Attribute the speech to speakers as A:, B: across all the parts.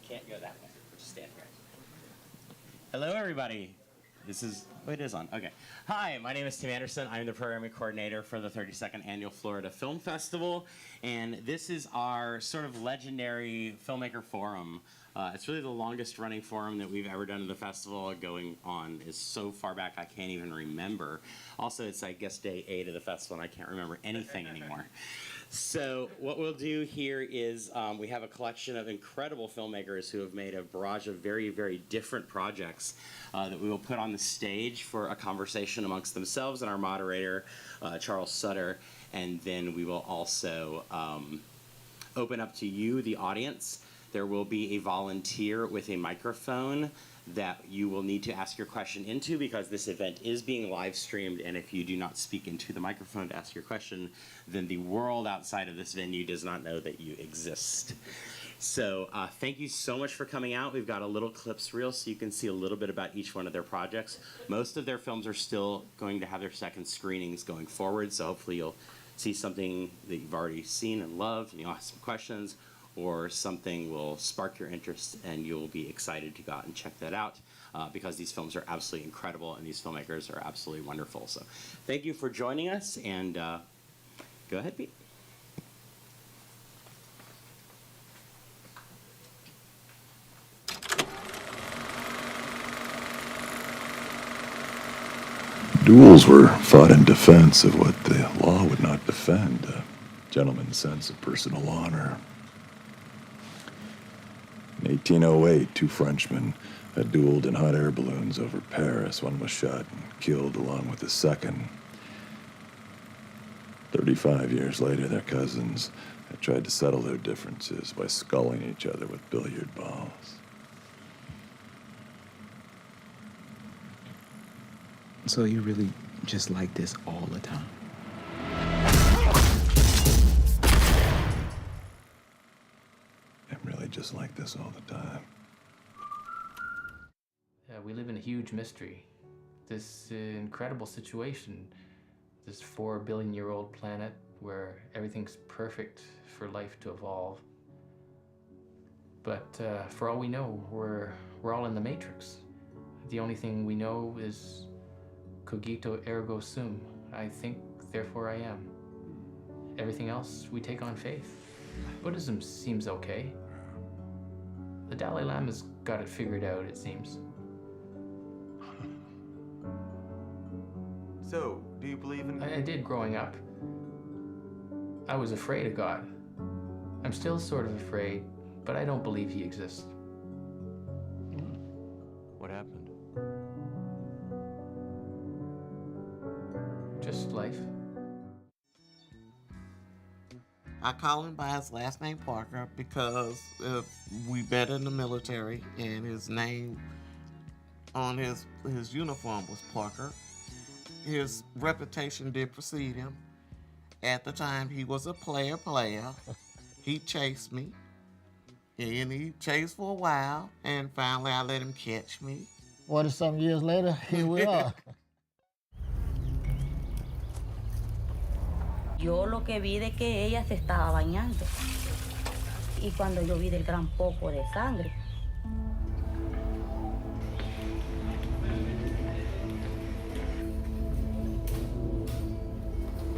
A: Can't go that way. Just stand here. Hello, everybody. This is, oh, it is on. Okay. Hi, my name is Tim Anderson. I'm the programming coordinator for the 32nd Annual Florida Film Festival, and this is our sort of legendary Filmmaker Forum. It's really the longest running forum that we've ever done in the festival, going on is so far back I can't even remember. Also, it's, I guess, day 8 of the festival, and I can't remember anything anymore. So what we'll do here is we have a collection of incredible filmmakers who have made a barrage of very, very different projects that we will put on the stage for a conversation amongst themselves and our moderator, Charles Sutter. And then we will also open up to you, the audience. There will be a volunteer with a microphone that you will need to ask your question into, because this event is being live streamed, and if you do not speak into the microphone to ask your question, then the world outside of this venue does not know that you exist. So thank you so much for coming out. We've got a little clips reel so you can see a little bit about each one of their projects. Most of their films are still going to have their second screenings going forward, so hopefully you'll see something that you've already seen and loved, and you'll ask some questions, or something will spark your interest and you'll be excited to go out and check that out, because these films are absolutely incredible and these filmmakers are absolutely wonderful. So thank you for joining us, and go ahead, Pete.
B: Duels were fought in defense of what the law would not defend, a gentleman's sense of personal honor. In 1808, 2 Frenchmen had dueled in hot air balloons over Paris. One was shot and killed along with the second. 35 years later, their cousins had tried to settle their differences by sculling each other with billiard balls.
C: So you really just like this all the time?
B: I'm really just like this all the time.
D: We live in a huge mystery. This incredible situation, this 4 billion-year-old planet where everything's perfect for life to evolve. But for all we know, we're all in the Matrix. The only thing we know is cogito ergo sum. I think, therefore I am. Everything else we take on faith. Buddhism seems okay. The Dalai Lama's got it figured out, it seems.
E: So, do you believe in...
D: I did growing up. I was afraid of God. I'm still sort of afraid, but I don't believe he exists.
E: What happened?
D: Just life.
F: I call him by his last name Parker because we met in the military, and his name on his uniform was Parker. His reputation did precede him. At the time, he was a player. He chased me, and he chased for a while, and finally I let him catch me.
G: 40-some years later, here we are.
H: Yo lo que vi de que ella se estaba bañando, y cuando yo vi del gran poco de sangre.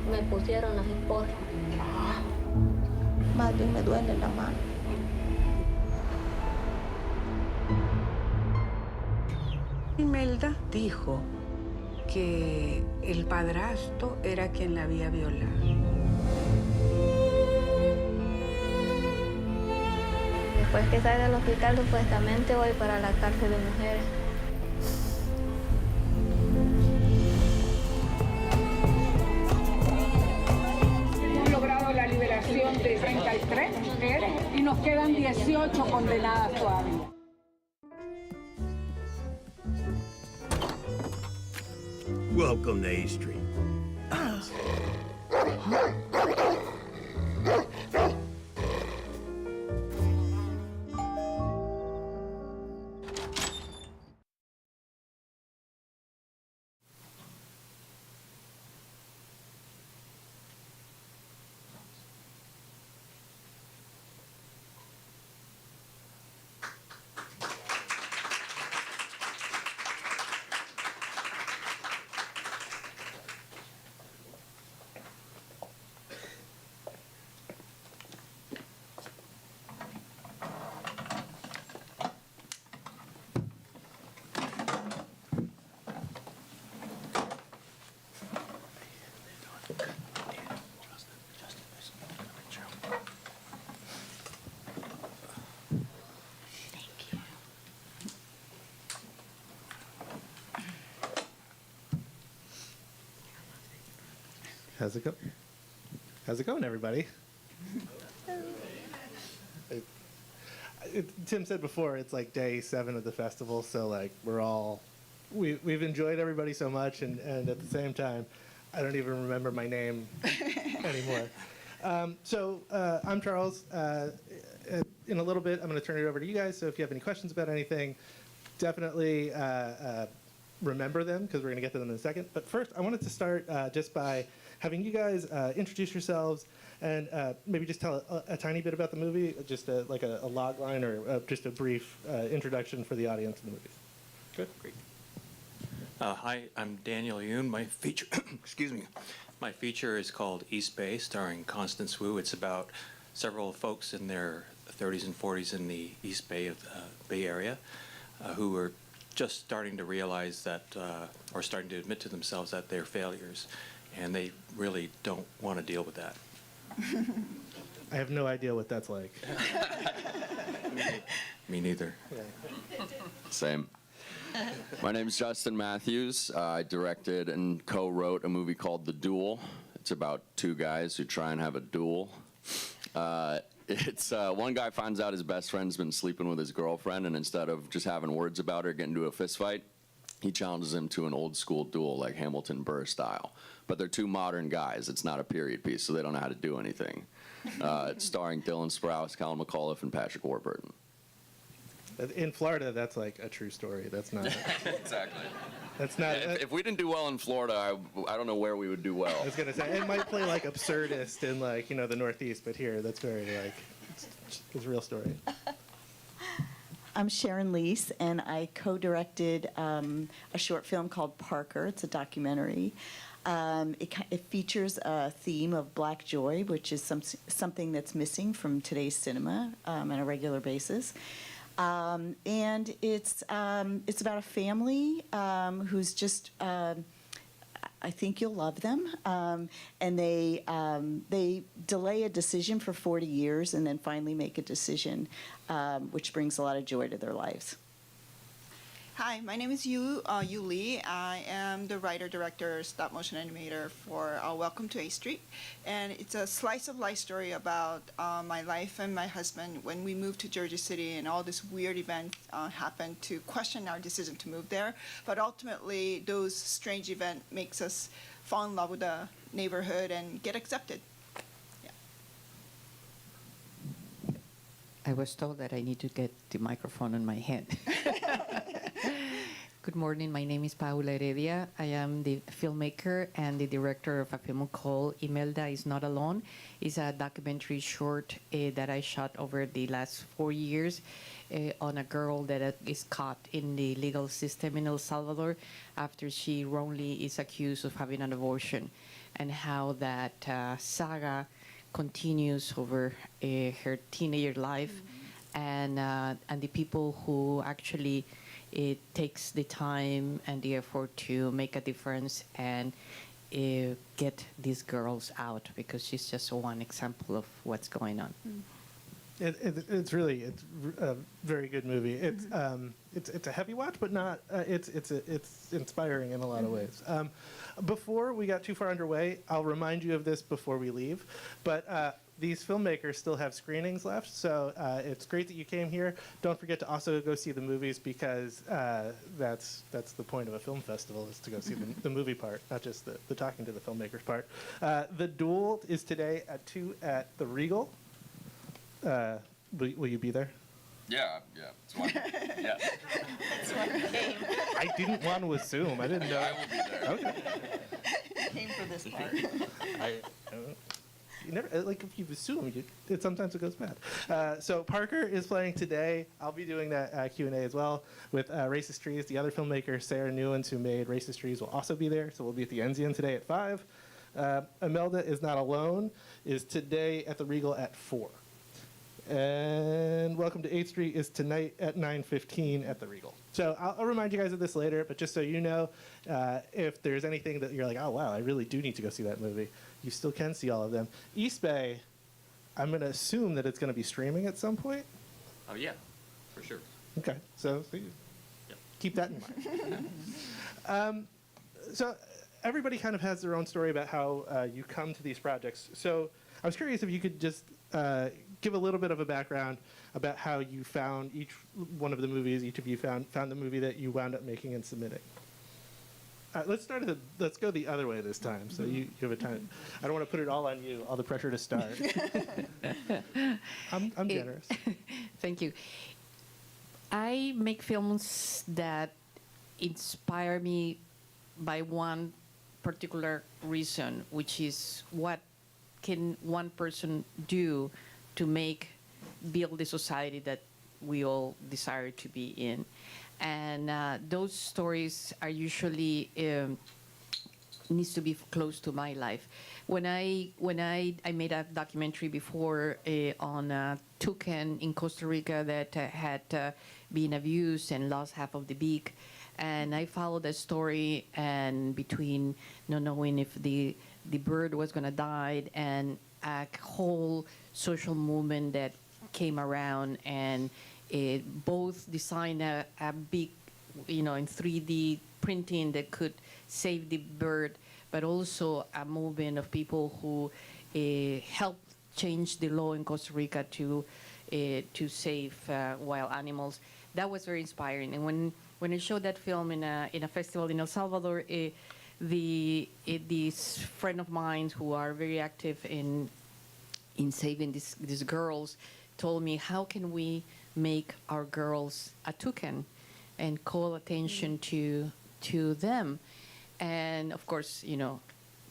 I: Me pusieron las esposas.
J: Más bien me duele la mano.
K: Imelda dijo que el padrastro era quien la había violado.
I: Después que salga del hospital, supuestamente voy para la cárcel de mujeres.
K: Hemos logrado la liberación de 33 mujeres y nos quedan 18 condenadas todavía.
L: Welcome to A Street.
J: How's it go? How's it going, everybody? Tim said before, it's like day 7 of the festival, so like we've enjoyed everybody so much, and at the same time, I don't even remember my name anymore. So I'm Charles. In a little bit, I'm going to turn it over to you guys. So if you have any questions about anything, definitely remember them, because we're going to get to them in a second. But first, I wanted to start just by having you guys introduce yourselves and maybe just tell a tiny bit about the movie, just like a log line or just a brief introduction for the audience in the movie. Good. Great.
E: Hi, I'm Daniel Yoon. My feature, excuse me, my feature is called East Bay, starring Constance Wu. It's about several folks in their 30s and 40s in the East Bay of the Bay Area who are just starting to realize that, or starting to admit to themselves that they're failures, and they really don't want to deal with that.
J: I have no idea what that's like.
E: Me neither.
J: Yeah.
M: Same. My name is Justin Matthews. I directed and co-wrote a movie called The Duel. It's about 2 guys who try and have a duel. It's one guy finds out his best friend's been sleeping with his girlfriend, and instead of just having words about her, get into a fist fight, he challenges him to an old school duel, like Hamilton Burr style. But they're 2 modern guys. It's not a period piece, so they don't know how to do anything. It's starring Dylan Sprouse, Colin McAuliffe, and Patrick Warburton.
J: In Florida, that's like a true story. That's not.
M: Exactly.
J: That's not.
M: Yeah, if we didn't do well in Florida, I don't know where we would do well.
J: I was gonna say it might play like absurdist in like the Northeast, but here that's very like it's a real story.
N: I'm Sharon Leese, and I co-directed a short film called Parker. It's a documentary. It features a theme of Black joy, which is something that's missing from today's cinema on a regular basis. And it's about a family who's just, I think you'll love them, and they delay a decision for 40 years and then finally make a decision, which brings a lot of joy to their lives.
O: Hi, my name is Yu Lee. I am the writer, director, stop motion animator for Welcome to A Street. And it's a slice of life story about my life and my husband when we moved to Jersey City, and all this weird event happened to question our decision to move there. But ultimately, those strange events makes us fall in love with the neighborhood and get accepted.
P: I was told that I need to get the microphone on my head. Good morning, my name is Paula Heredia. I am the filmmaker and the director of a film called Imelda is Not Alone. It's a documentary short that I shot over the last 4 years on a girl that is caught in the legal system in El Salvador after she wrongly is accused of having an abortion, and how that saga continues over her teenager life, and the people who actually takes the time and the effort to make a difference and get these girls out, because she's just one example of what's going on.
J: It's a very good movie. It's a heavy watch, but not. It's inspiring in a lot of ways. Before we got too far underway, I'll remind you of this before we leave. But these filmmakers still have screenings left, so it's great that you came here. Don't forget to also go see the movies, because that's the point of a film festival, is to go see the movie part, not just the talking to the filmmakers part. The Duel is today at 2 at the Regal. Will you be there?
M: Yeah. It's one. Yeah.
O: That's why we came.
J: I didn't want to assume. I didn't know.
M: I will be there.
J: Okay.
O: Came for this part.
J: I don't know. You never, like, if you assume, sometimes it goes bad. So Parker is playing today. I'll be doing that Q&A as well with Racist Trees. The other filmmaker, Sarah Newlands, who made Racist Trees, will also be there. So we'll be at the Enzian today at 5. Imelda is Not Alone is today at the Regal at 4. And Welcome to 8th Street is tonight at 9:15 at the Regal. So I'll remind you guys of this later, but just so you know, if there's anything that you're like, oh, wow, I really do need to go see that movie, you still can see all of them. East Bay, I'm going to assume that it's going to be streaming at some point.
E: Oh, yeah, for sure.
J: Okay, so keep that in mind. So everybody kind of has their own story about how you come to these projects. So I was curious if you could just give a little bit of a background about how you found each one of the movies, each of you found the movie that you wound up making and submitting. Let's go the other way this time, so you have a time. I don't want to put it all on you, all the pressure to start. I'm generous.
P: Thank you. I make films that inspire me by one particular reason, which is what can one person do to build the society that we all desire to be in. And those stories are usually needs to be close to my life. When I made a documentary before on a toucan in Costa Rica that had been abused and lost half of the beak, and I followed the story and between not knowing if the bird was going to die and a whole social movement that came around and both designed a big, in 3D printing that could save the bird, but also a movement of people who helped change the law in Costa Rica to save wild animals. That was very inspiring. And when I showed that film in a festival in El Salvador, this friend of mine who are very active in saving these girls told me, how can we make our girls a toucan and call attention to them? And of course,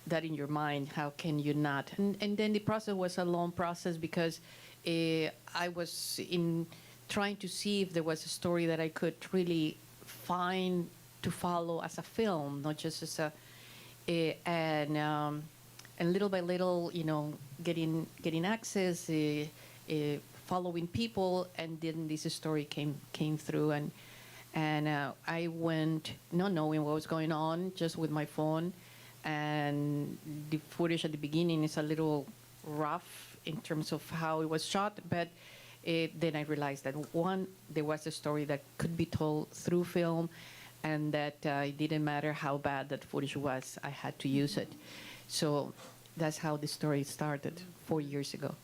P: that in your mind, how can you not? And then the process was a long process because I was trying to see if there was a story that I could really find to follow as a film, not just as and little by little, getting access, following people, and then this story came through, and I went not knowing what was going on, just with my phone, and the footage at the beginning is a little rough in terms of how it was shot, but then I realized that there was a story that could be told through film, and that it didn't matter how bad that footage was, I had to use it. So that's how the story started 4 years ago.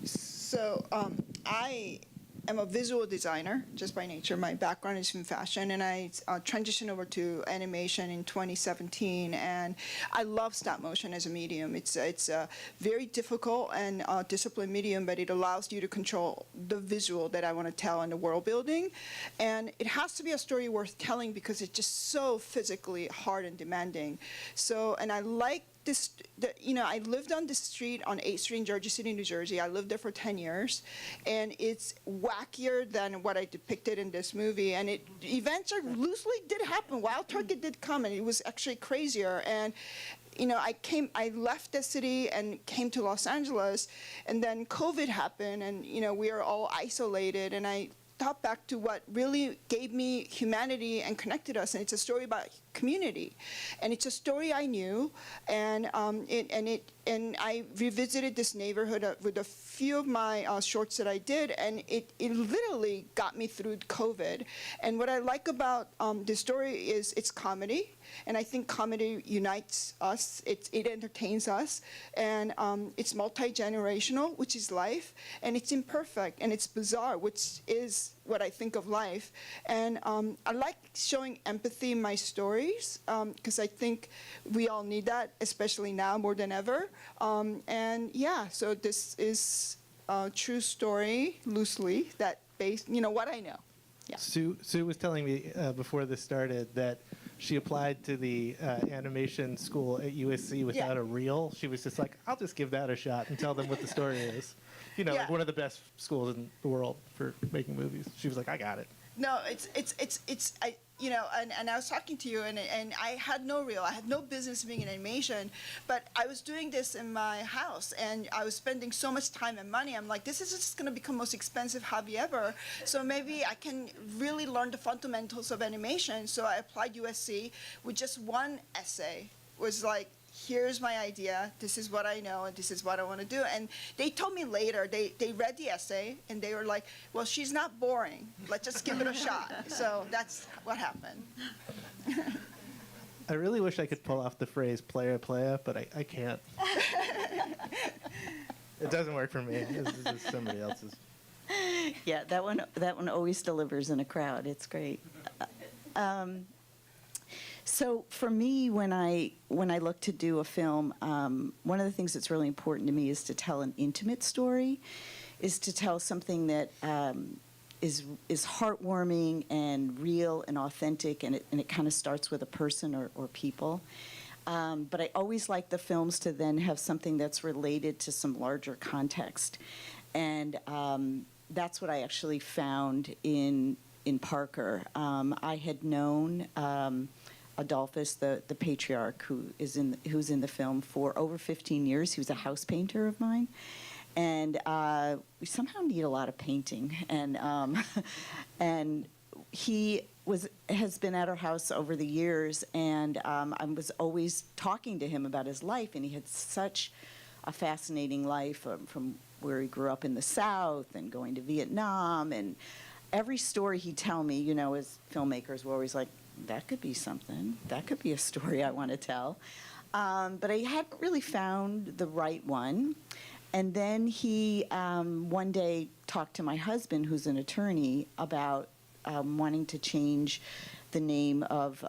O: So I am a visual designer, just by nature. My background is in fashion, and I transitioned over to animation in 2017. And I love stop motion as a medium. It's a very difficult and disciplined medium, but it allows you to control the visual that I want to tell in the world building. And it has to be a story worth telling because it's just so physically hard and demanding. So, and I like this, I lived on this street on 8th Street in Georgia City, New Jersey. I lived there for 10 years, and it's wackier than what I depicted in this movie. And events loosely did happen. Wild turkey did come, and it was actually crazier. And I left the city and came to Los Angeles, and then COVID happened, and we are all isolated. And I thought back to what really gave me humanity and connected us, and it's a story about community, and it's a story I knew, and I revisited this neighborhood with a few of my shorts that I did, and it literally got me through COVID. And what I like about this story is it's comedy, and I think comedy unites us. It entertains us, and it's multi-generational, which is life, and it's imperfect, and it's bizarre, which is what I think of life. And I like showing empathy in my stories because I think we all need that, especially now more than ever. And yeah, so this is a true story, loosely, that based, what I know. Yeah.
J: Sue was telling me before this started that she applied to the animation school at USC without a reel. She was just like, I'll just give that a shot and tell them what the story is. Like one of the best schools in the world for making movies. She was like, I got it.
O: No, and I was talking to you, and I had no reel. I had no business being in animation, but I was doing this in my house, and I was spending so much time and money. I'm like, this is just going to become the most expensive hobby ever, so maybe I can really learn the fundamentals of animation. So I applied USC with just one essay. It was like, here's my idea, this is what I know, and this is what I want to do. And they told me later, they read the essay, and they were like, well, she's not boring. Let's just give it a shot. So that's what happened.
J: I really wish I could pull off the phrase "playa playa," but I can't. It doesn't work for me. This is somebody else's.
N: Yeah, that one always delivers in a crowd. It's great. So for me, when I look to do a film, one of the things that's really important to me is to tell an intimate story, is to tell something that is heartwarming and real and authentic, and it kind of starts with a person or people. But I always like the films to then have something that's related to some larger context, and that's what I actually found in Parker. I had known Adolphus, the patriarch, who's in the film for over 15 years. He was a house painter of mine, and we somehow need a lot of painting, and he has been at our house over the years, and I was always talking to him about his life, and he had such a fascinating life from where he grew up in the South and going to Vietnam, and every story he'd tell me, you know, as filmmakers, we're always like, that could be something. That could be a story I want to tell. But I hadn't really found the right one. And then he one day talked to my husband, who's an attorney, about wanting to change the name of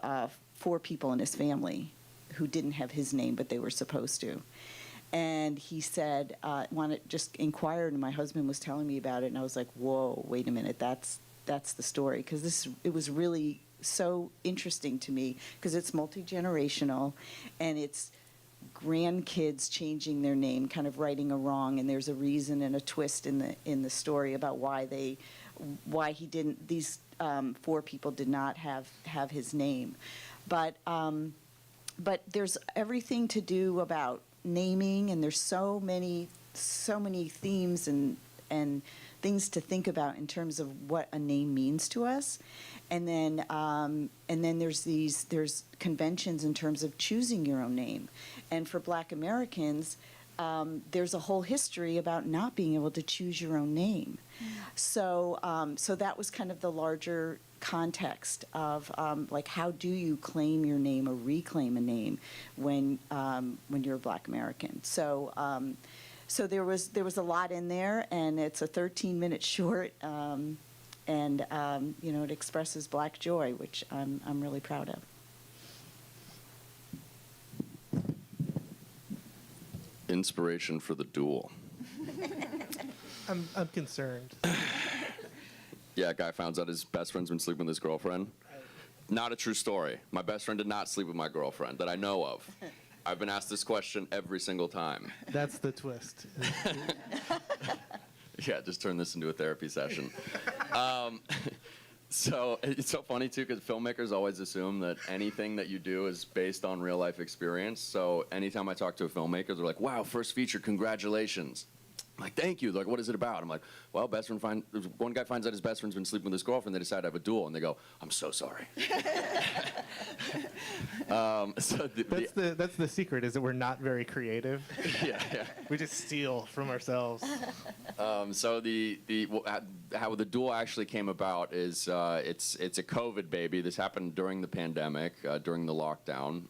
N: 4 people in his family who didn't have his name, but they were supposed to. And he said, just inquired, and my husband was telling me about it, and I was like, whoa, wait a minute, that's the story. Because it was really so interesting to me, because it's multi-generational, and it's grandkids changing their name, kind of righting a wrong, and there's a reason and a twist in the story about why he didn't, these 4 people did not have his name. But there's everything to do about naming, and there's so many themes and things to think about in terms of what a name means to us, and then there's conventions in terms of choosing your own name, and for Black Americans, there's a whole history about not being able to choose your own name. So that was kind of the larger context of like, how do you claim your name or reclaim a name when you're a Black American? So there was a lot in there, and it's a 13-minute short, and it expresses Black joy, which I'm really proud of.
M: Inspiration for the duel.
J: I'm concerned.
M: Yeah, a guy finds out his best friend's been sleeping with his girlfriend. Not a true story. My best friend did not sleep with my girlfriend that I know of. I've been asked this question every single time.
J: That's the twist.
M: Yeah, just turn this into a therapy session. So it's so funny, too, because filmmakers always assume that anything that you do is based on real-life experience. So anytime I talk to a filmmaker, they're like, wow, first feature, congratulations. I'm like, thank you. They're like, what is it about? I'm like, well, one guy finds out his best friend's been sleeping with his girlfriend. They decide to have a duel, and they go, I'm so sorry. So
J: that's the secret, is that we're not very creative.
M: Yeah.
J: We just steal from ourselves.
M: So how the duel actually came about is it's a COVID baby. This happened during the pandemic, during the lockdown.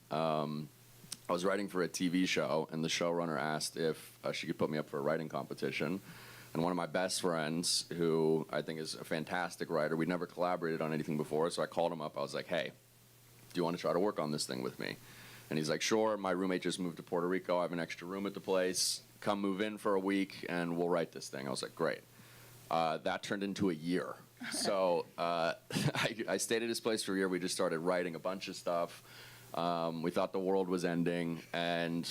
M: I was writing for a TV show, and the showrunner asked if she could put me up for a writing competition. And one of my best friends, who I think is a fantastic writer, we'd never collaborated on anything before, so I called him up. I was like, hey, do you want to try to work on this thing with me? And he's like, sure. My roommate just moved to Puerto Rico. I have an extra room at the place. Come move in for a week, and we'll write this thing. I was like, great. That turned into a year. So I stayed at his place for a year. We just started writing a bunch of stuff. We thought the world was ending, and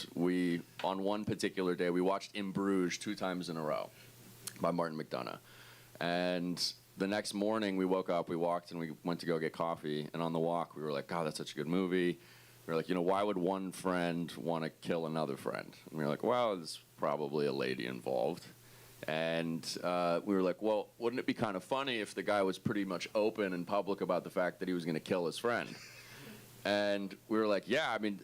M: on one particular day, we watched In Bruges 2 times in a row by Martin McDonagh. And the next morning, we woke up, we walked, and we went to go get coffee. And on the walk, we were like, God, that's such a good movie. We were like, why would one friend want to kill another friend? And we were like, well, there's probably a lady involved. And we were like, well, wouldn't it be kind of funny if the guy was pretty much open and public about the fact that he was going to kill his friend? And we were like, yeah, I mean,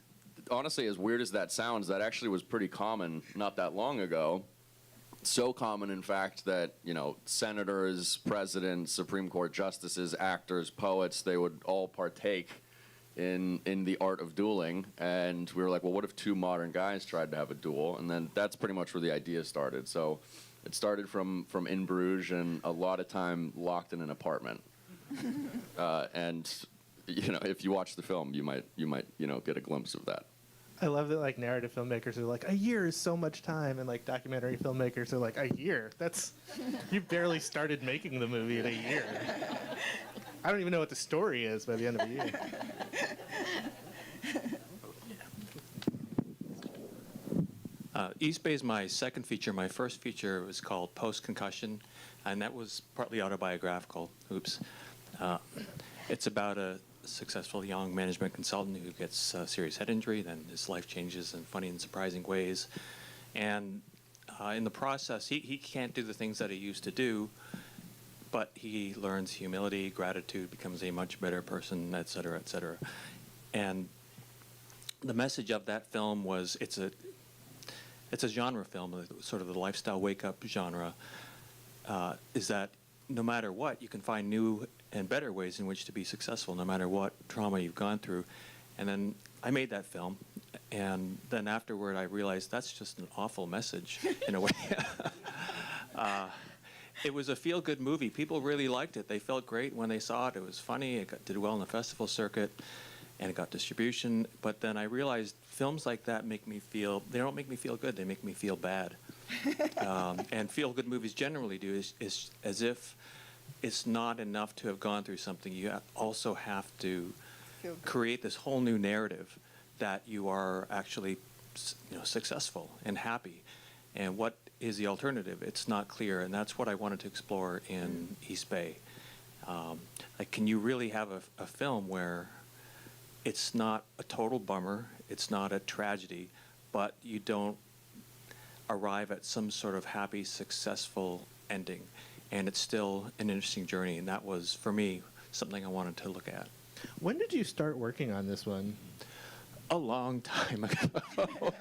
M: honestly, as weird as that sounds, that actually was pretty common not that long ago. So common, in fact, that, senators, presidents, Supreme Court justices, actors, poets, they would all partake in the art of dueling, and we were like, well, what if two modern guys tried to have a duel? And then that's pretty much where the idea started. So it started from in Bruges, and a lot of time locked in an apartment. And if you watch the film, you might get a glimpse of that.
J: I love that, like, narrative filmmakers are like, a year is so much time, and like documentary filmmakers are like, a year? That's, you barely started making the movie in a year. I don't even know what the story is by the end of the year.
E: East Bay is my second feature. My first feature was called Post Concussion, and that was partly autobiographical. Oops. It's about a successful young management consultant who gets a serious head injury, then his life changes in funny and surprising ways. And in the process, he can't do the things that he used to do, but he learns humility, gratitude, becomes a much better person, et cetera, et cetera. And the message of that film was, it's a genre film, sort of the lifestyle wake-up genre, is that no matter what, you can find new and better ways in which to be successful, no matter what trauma you've gone through. And then I made that film, and then afterward I realized that's just an awful message, in a way. It was a feel-good movie. People really liked it. They felt great when they saw it. It was funny. It did well on the festival circuit, and it got distribution. But then I realized films like that they don't make me feel good. They make me feel bad. And feel-good movies generally do is as if it's not enough to have gone through something. You also have to create this whole new narrative that you are actually, successful and happy. And what is the alternative? It's not clear, and that's what I wanted to explore in East Bay. Like, can you really have a film where it's not a total bummer, it's not a tragedy, but you don't arrive at some sort of happy, successful ending, and it's still an interesting journey, and that was, for me, something I wanted to look at.
J: When did you start working on this one?
E: A long time ago.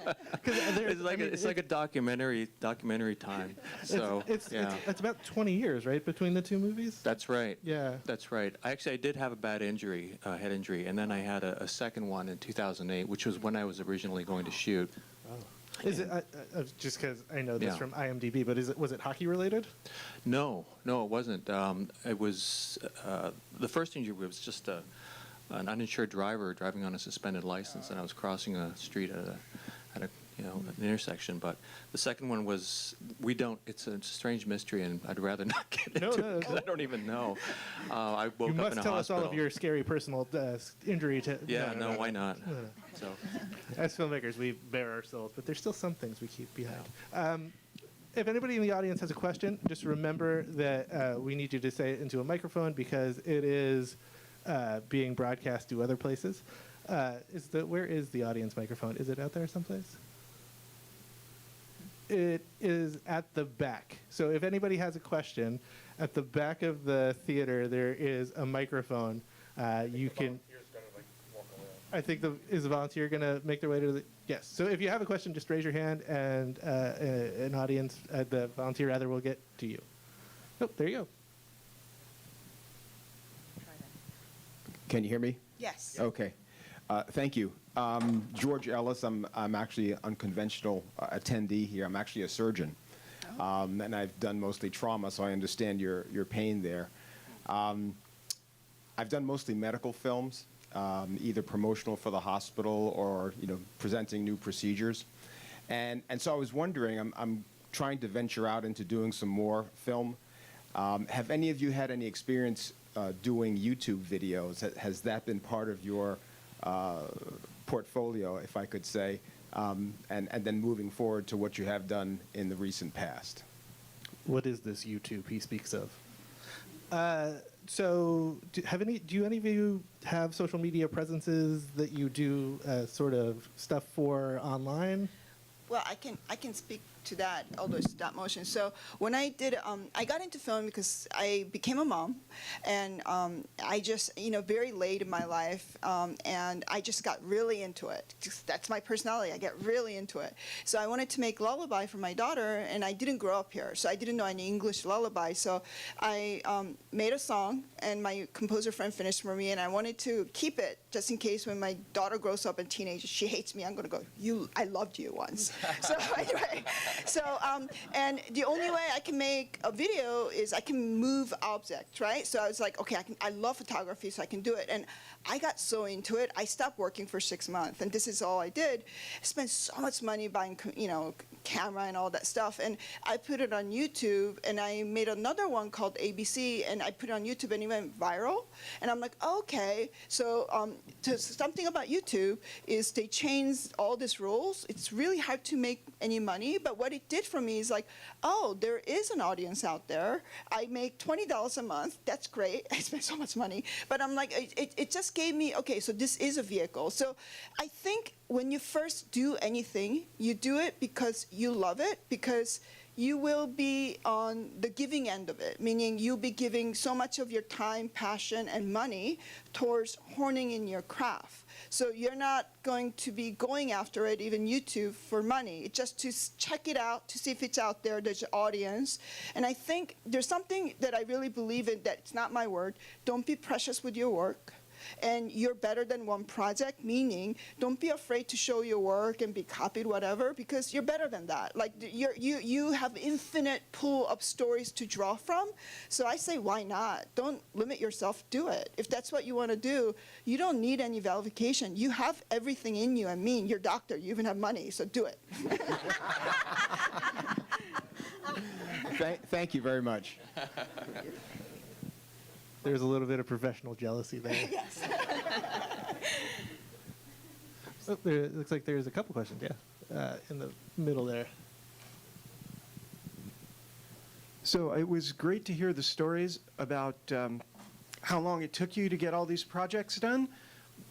E: It's like a documentary time. So
J: it's about 20 years, right, between the two movies?
E: That's right.
J: Yeah.
E: That's right. I did have a bad injury, head injury, and then I had a second one in 2008, which was when I was originally going to shoot.
J: Oh. Is it just because I know this from IMDb? But was it hockey related?
E: No, it wasn't. It was the first injury was just an uninsured driver driving on a suspended license, and I was crossing a street at an intersection. But the second one was it's a strange mystery, and I'd rather not get into it because I don't even know. I woke up in a hospital. You
J: must tell us all of your scary personal injury.
E: Why not? So,
J: as filmmakers, we bare our souls, but there's still some things we keep behind. If anybody in the audience has a question, just remember that we need you to say it into a microphone because it is being broadcast to other places. Where is the audience microphone? Is it out there someplace? It is at the back. So if anybody has a question, at the back of the theater there is a microphone. You can. I think is the volunteer going to make their way to the. Yes. So if you have a question, just raise your hand, and an audience, the volunteer rather, will get to you. Oh, there you go.
Q: Can you hear me?
O: Yes.
Q: Okay. Thank you. George Ellis. I'm actually an unconventional attendee here. I'm actually a surgeon, and I've done mostly trauma, so I understand your pain there. I've done mostly medical films, either promotional for the hospital or presenting new procedures, and so I was wondering. I'm trying to venture out into doing some more film. Have any of you had any experience doing YouTube videos? Has that been part of your portfolio, if I could say, and then moving forward to what you have done in the recent past?
J: What is this YouTube he speaks of? So, do any of you have social media presences that you do sort of stuff for online?
O: Well, I can speak to that, all those stop motion. So when I did, I got into film because I became a mom, and I just, very late in my life, and I just got really into it. That's my personality. I get really into it. So I wanted to make lullaby for my daughter, and I didn't grow up here, so I didn't know any English lullaby. So I made a song, and my composer friend finished for me, and I wanted to keep it just in case when my daughter grows up and teenager, she hates me, I'm gonna go, I loved you once. So anyway, and the only way I can make a video is I can move objects, right? So I was like, okay, I love photography, so I can do it. And I got so into it, I stopped working for 6 months, and this is all I did. I spent so much money buying, camera and all that stuff, and I put it on YouTube, and I made another one called ABC, and I put it on YouTube, and it went viral. And I'm like, okay, so something about YouTube is they changed all these rules. It's really hard to make any money, but what it did for me is like, oh, there is an audience out there. I make $20 a month. That's great. I spent so much money, but I'm like, it just gave me, okay, so this is a vehicle. So I think when you first do anything, you do it because you love it, because you will be on the giving end of it, meaning you'll be giving so much of your time, passion, and money towards honing in your craft. So you're not going to be going after it, even YouTube, for money. It's just to check it out, to see if it's out there, there's an audience. And I think there's something that I really believe in, that it's not my word. Don't be precious with your work. And you're better than one project, meaning don't be afraid to show your work and be copied, whatever, because you're better than that. Like you have infinite pool of stories to draw from. So I say, why not? Don't limit yourself, do it. If that's what you want to do, you don't need any verification. You have everything in you. I mean, you're a doctor, you even have money, so do it.
Q: Thank you very much.
J: There's a little bit of professional jealousy there.
O: Yes.
J: It looks like there's a couple questions, in the middle there.
R: So it was great to hear the stories about how long it took you to get all these projects done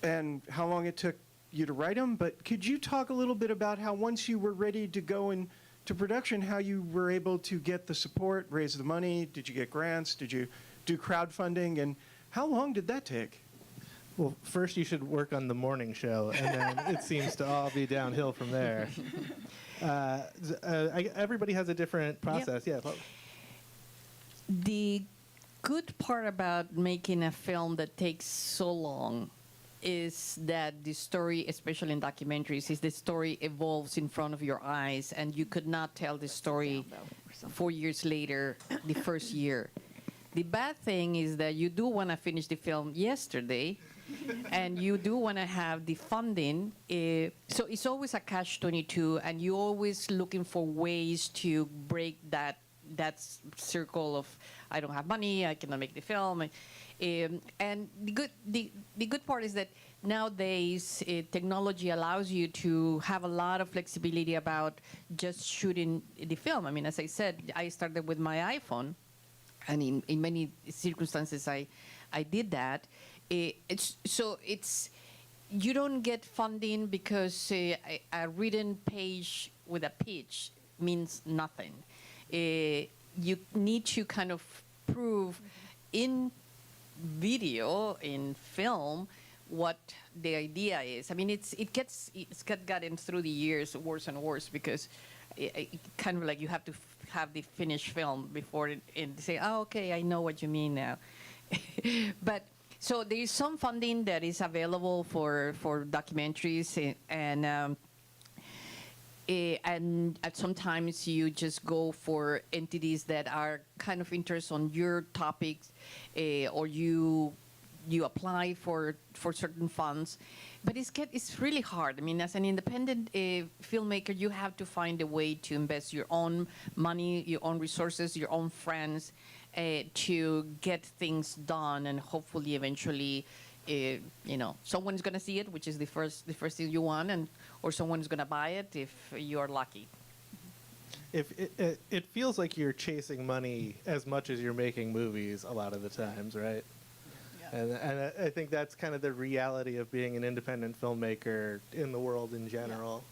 R: and how long it took you to write them. But could you talk a little bit about how once you were ready to go into production, how you were able to get the support, raise the money? Did you get grants? Did you do crowdfunding, and how long did that take?
J: Well, first you should work on the morning show, and then it seems to all be downhill from there. Everybody has a different process.
P: Yep.
J: Yeah.
P: The good part about making a film that takes so long is that the story, especially in documentaries, is the story evolves in front of your eyes, and you could not tell the story 4 years later, the first year. The bad thing is that you do want to finish the film yesterday, and you do want to have the funding. So it's always a catch-22, and you're always looking for ways to break that circle of, I don't have money, I cannot make the film. And the good part is that nowadays technology allows you to have a lot of flexibility about just shooting the film. I mean, as I said, I started with my iPhone. And in many circumstances, I did that. You don't get funding because a written page with a pitch means nothing. You need to kind of prove in video, in film, what the idea is. I mean, it's gotten through the years worse and worse because it kind of like you have to have the finished film before and say, oh, okay, I know what you mean now. But so there is some funding that is available for documentaries, and sometimes you just go for entities that are kind of interested on your topics, or you apply for certain funds. But it's really hard. I mean, as an independent filmmaker, you have to find a way to invest your own money, your own resources, your own friends, to get things done, and hopefully, eventually, someone's going to see it, which is the first thing you want, or someone's going to buy it if you're lucky.
J: If it feels like you're chasing money as much as you're making movies a lot of the times, right? And I think that's kind of the reality of being an independent filmmaker in the world in general.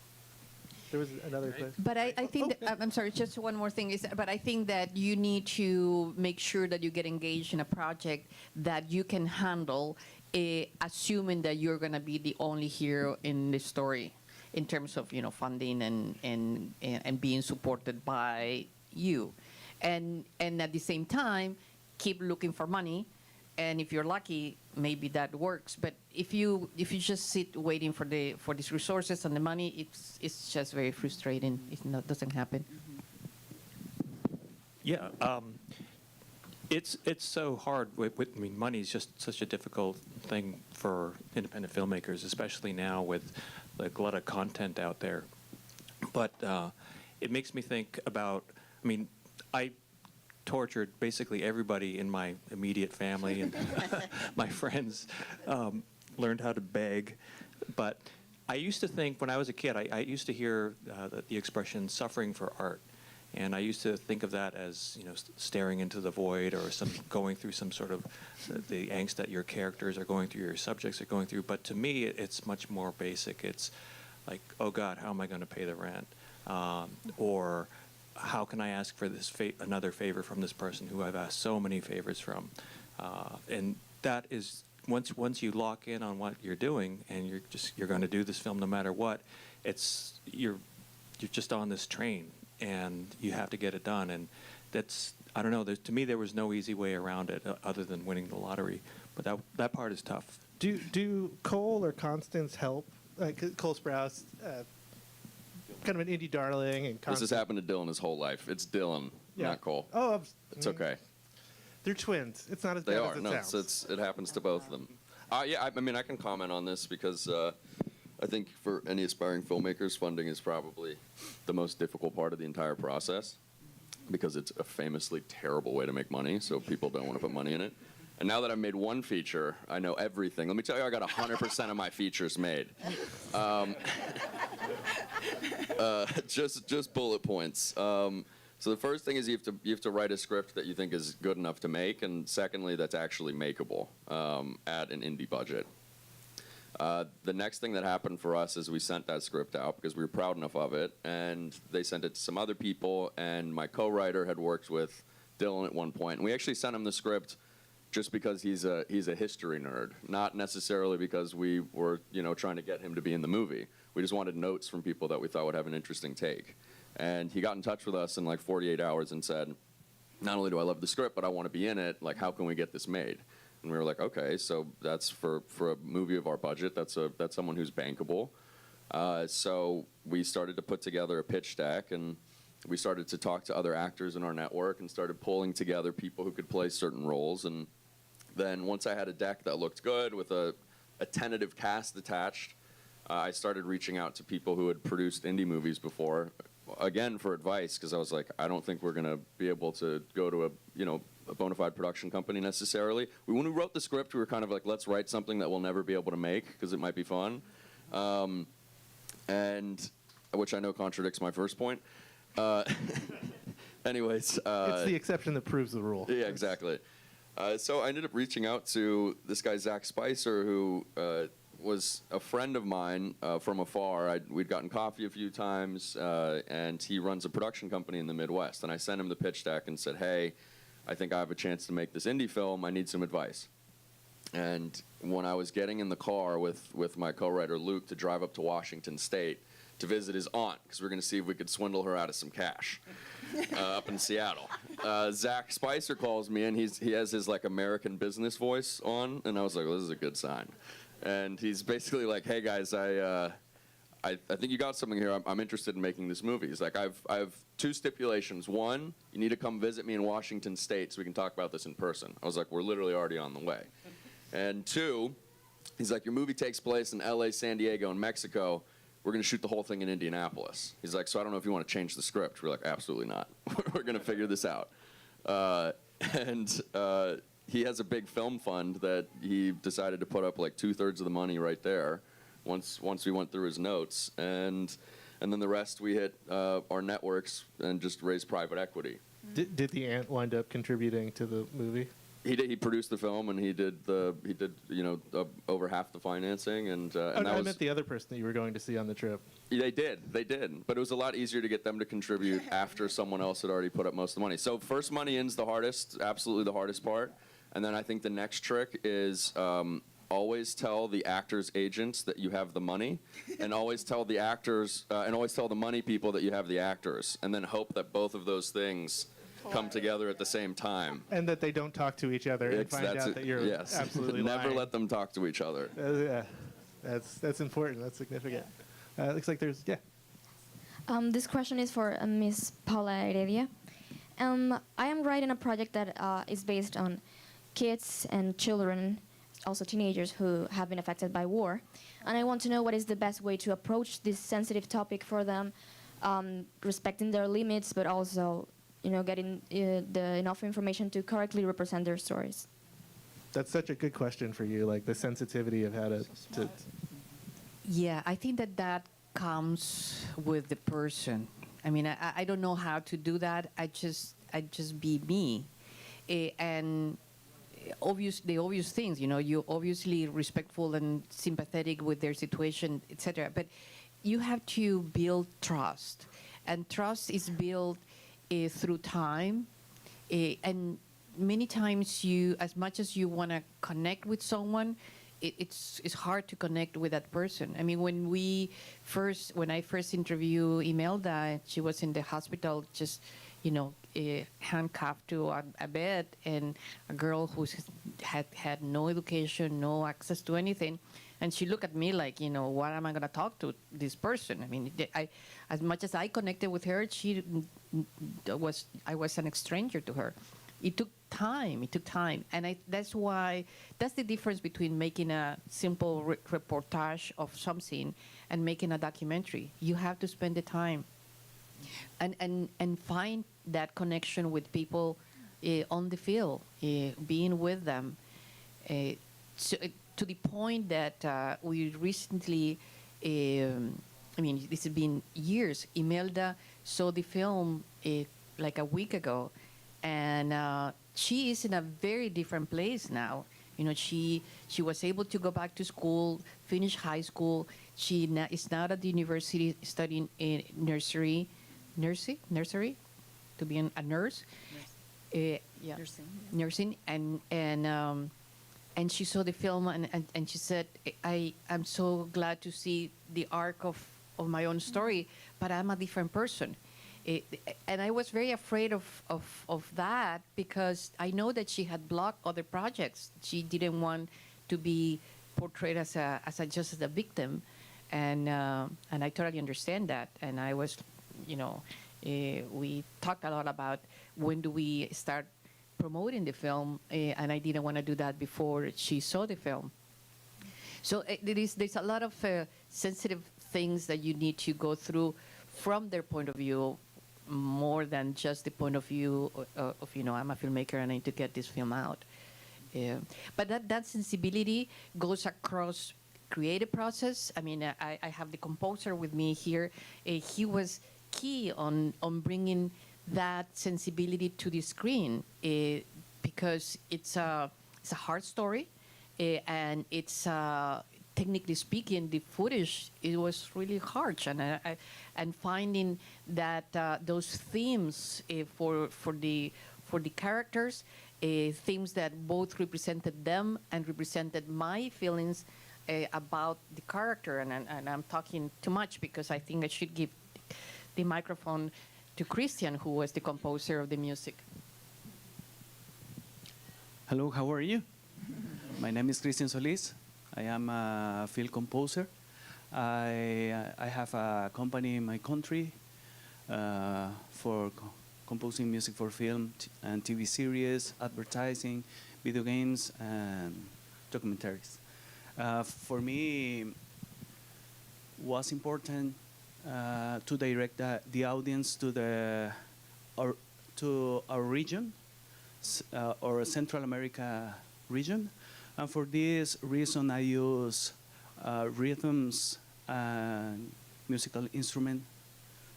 J: There was another question.
P: But I think that, I'm sorry, just one more thing is, but I think that you need to make sure that you get engaged in a project that you can handle, assuming that you're going to be the only hero in the story, in terms of funding and being supported by you, and at the same time, keep looking for money. And if you're lucky, maybe that works. But if you just sit waiting for these resources and the money, it's just very frustrating. It doesn't happen.
E: Yeah, it's so hard. I mean, money is just such a difficult thing for independent filmmakers, especially now with like a lot of content out there. But it makes me think about. I mean, I tortured basically everybody in my immediate family and my friends, learned how to beg. But I used to think, when I was a kid, I used to hear the expression suffering for art. And I used to think of that as, staring into the void, or going through some sort of the angst that your characters are going through, your subjects are going through. But to me, it's much more basic. It's like, oh God, how am I going to pay the rent? Or how can I ask for this another favor from this person who I've asked so many favors from? And that is, once you lock in on what you're doing, and you're going to do this film no matter what, you're just on this train, and you have to get it done. And that's, I don't know, to me there was no easy way around it other than winning the lottery. But that part is tough.
J: Do Cole or Constance help? Like Cole Sprouse, kind of an indie darling, and
M: This has happened to Dylan his whole life. It's Dylan, not Cole.
J: Oh,
M: it's okay.
J: They're twins. It's not as
M: They
J: bad
M: are.
J: as it
M: No,
J: sounds.
M: it happens to both of them. Yeah, I mean, I can comment on this because I think for any aspiring filmmakers, funding is probably the most difficult part of the entire process, because it's a famously terrible way to make money, so people don't want to put money in it. And now that I've made one feature, I know everything. Let me tell you, I got 100% of my features made. Just bullet points. So the first thing is you have to write a script that you think is good enough to make, and secondly, that's actually makeable at an indie budget. The next thing that happened for us is we sent that script out because we were proud enough of it, and they sent it to some other people, and my co-writer had worked with Dylan at one point, and we actually sent him the script just because he's a history nerd, not necessarily because we were trying to get him to be in the movie. We just wanted notes from people that we thought would have an interesting take. And he got in touch with us in like 48 hours and said, not only do I love the script, but I want to be in it. Like, how can we get this made? And we were like, okay, so that's for a movie of our budget. That's someone who's bankable. So we started to put together a pitch deck, and we started to talk to other actors in our network and started pulling together people who could play certain roles. And then once I had a deck that looked good with a tentative cast attached, I started reaching out to people who had produced indie movies before, again for advice, because I was like, I don't think we're going to be able to go to a bona fide production company necessarily. When we wrote the script, we were kind of like, let's write something that we'll never be able to make because it might be fun, and which I know contradicts my first point. Anyways,
J: it's the exception that proves the rule.
M: Yeah, exactly. So I ended up reaching out to this guy, Zach Spicer, who was a friend of mine from afar. We'd gotten coffee a few times, and he runs a production company in the Midwest. And I sent him the pitch deck and said, hey, I think I have a chance to make this indie film. I need some advice. And when I was getting in the car with my co-writer Luke to drive up to Washington State to visit his aunt, because we were going to see if we could swindle her out of some cash up in Seattle, Zach Spicer calls me, and he has his like American business voice on, and I was like, well, this is a good sign. And he's basically like, hey guys, I think you got something here. I'm interested in making this movie. He's like, I have two stipulations. One, you need to come visit me in Washington State so we can talk about this in person. I was like, we're literally already on the way. And two, he's like, your movie takes place in LA, San Diego, and Mexico. We're going to shoot the whole thing in Indianapolis. He's like, so I don't know if you want to change the script. We're like, absolutely not. We're going to figure this out. And he has a big film fund that he decided to put up like 2/3 of the money right there once we went through his notes. And then the rest we hit our networks and just raised private equity.
J: Did the aunt wind up contributing to the movie?
M: He produced the film, and he did over half the financing, and that
J: I
M: was.
J: meant the other person that you were going to see on the trip.
M: They did, but it was a lot easier to get them to contribute after someone else had already put up most of the money. So first money in's the hardest, absolutely the hardest part, and then I think the next trick is always tell the actors' agents that you have the money, and always tell the actors, and always tell the money people that you have the actors, and then hope that both of those things come together at the same time.
J: And that they don't talk to each other and find out that you're
M: yes.
J: absolutely
M: Never
J: lying.
M: let them talk to each other.
J: Yeah, that's important. That's significant. Looks like there's, yeah.
S: This question is for Miss Paula Heredia. I am writing a project that is based on kids and children, also teenagers who have been affected by war. And I want to know what is the best way to approach this sensitive topic for them, respecting their limits, but also getting enough information to correctly represent their stories.
J: That's such a good question for you, like the sensitivity of how to
P: Yeah, I think that comes with the person. I mean, I don't know how to do that. I just be me, and the obvious things. You're obviously respectful and sympathetic with their situation, etc. But you have to build trust, and trust is built through time, and many times as much as you want to connect with someone, it's hard to connect with that person. I mean, when I first interviewed Imelda, she was in the hospital, just handcuffed to a bed, and a girl who had no education, no access to anything, and she looked at me like, what am I going to talk to this person? I mean, as much as I connected with her, I was an stranger to her. It took time, and that's the difference between making a simple reportage of something and making a documentary. You have to spend the time and find that connection with people on the field, being with them. To the point that we recently, this has been years, Imelda saw the film like a week ago, and she is in a very different place now. She was able to go back to school, finish high school. She is now at the university studying nursery, to be a nurse. Nursing, and she saw the film, and she said, I'm so glad to see the arc of my own story, but I'm a different person. And I was very afraid of that, because I know that she had blocked other projects. She didn't want to be portrayed as just as a victim, and I totally understand that. And I was, we talked a lot about when do we start promoting the film, and I didn't want to do that before she saw the film. So there's a lot of sensitive things that you need to go through from their point of view, more than just the point of view of I'm a filmmaker and I need to get this film out. But that sensibility goes across creative process. I mean, I have the composer with me here. He was key on bringing that sensibility to the screen, because it's a hard story, and it's technically speaking, the footage, it was really harsh, and finding that those themes for the characters, themes that both represented them and represented my feelings about the character, and I'm talking too much because I think I should give the microphone to Christian, who was the composer of the music.
T: Hello, how are you? My name is Christian Solis. I am a film composer. I have a company in my country for composing music for film and TV series, advertising, video games, and documentaries. For me, was important to direct the audience to our region, or Central America region, and for this reason I use rhythms and musical instrument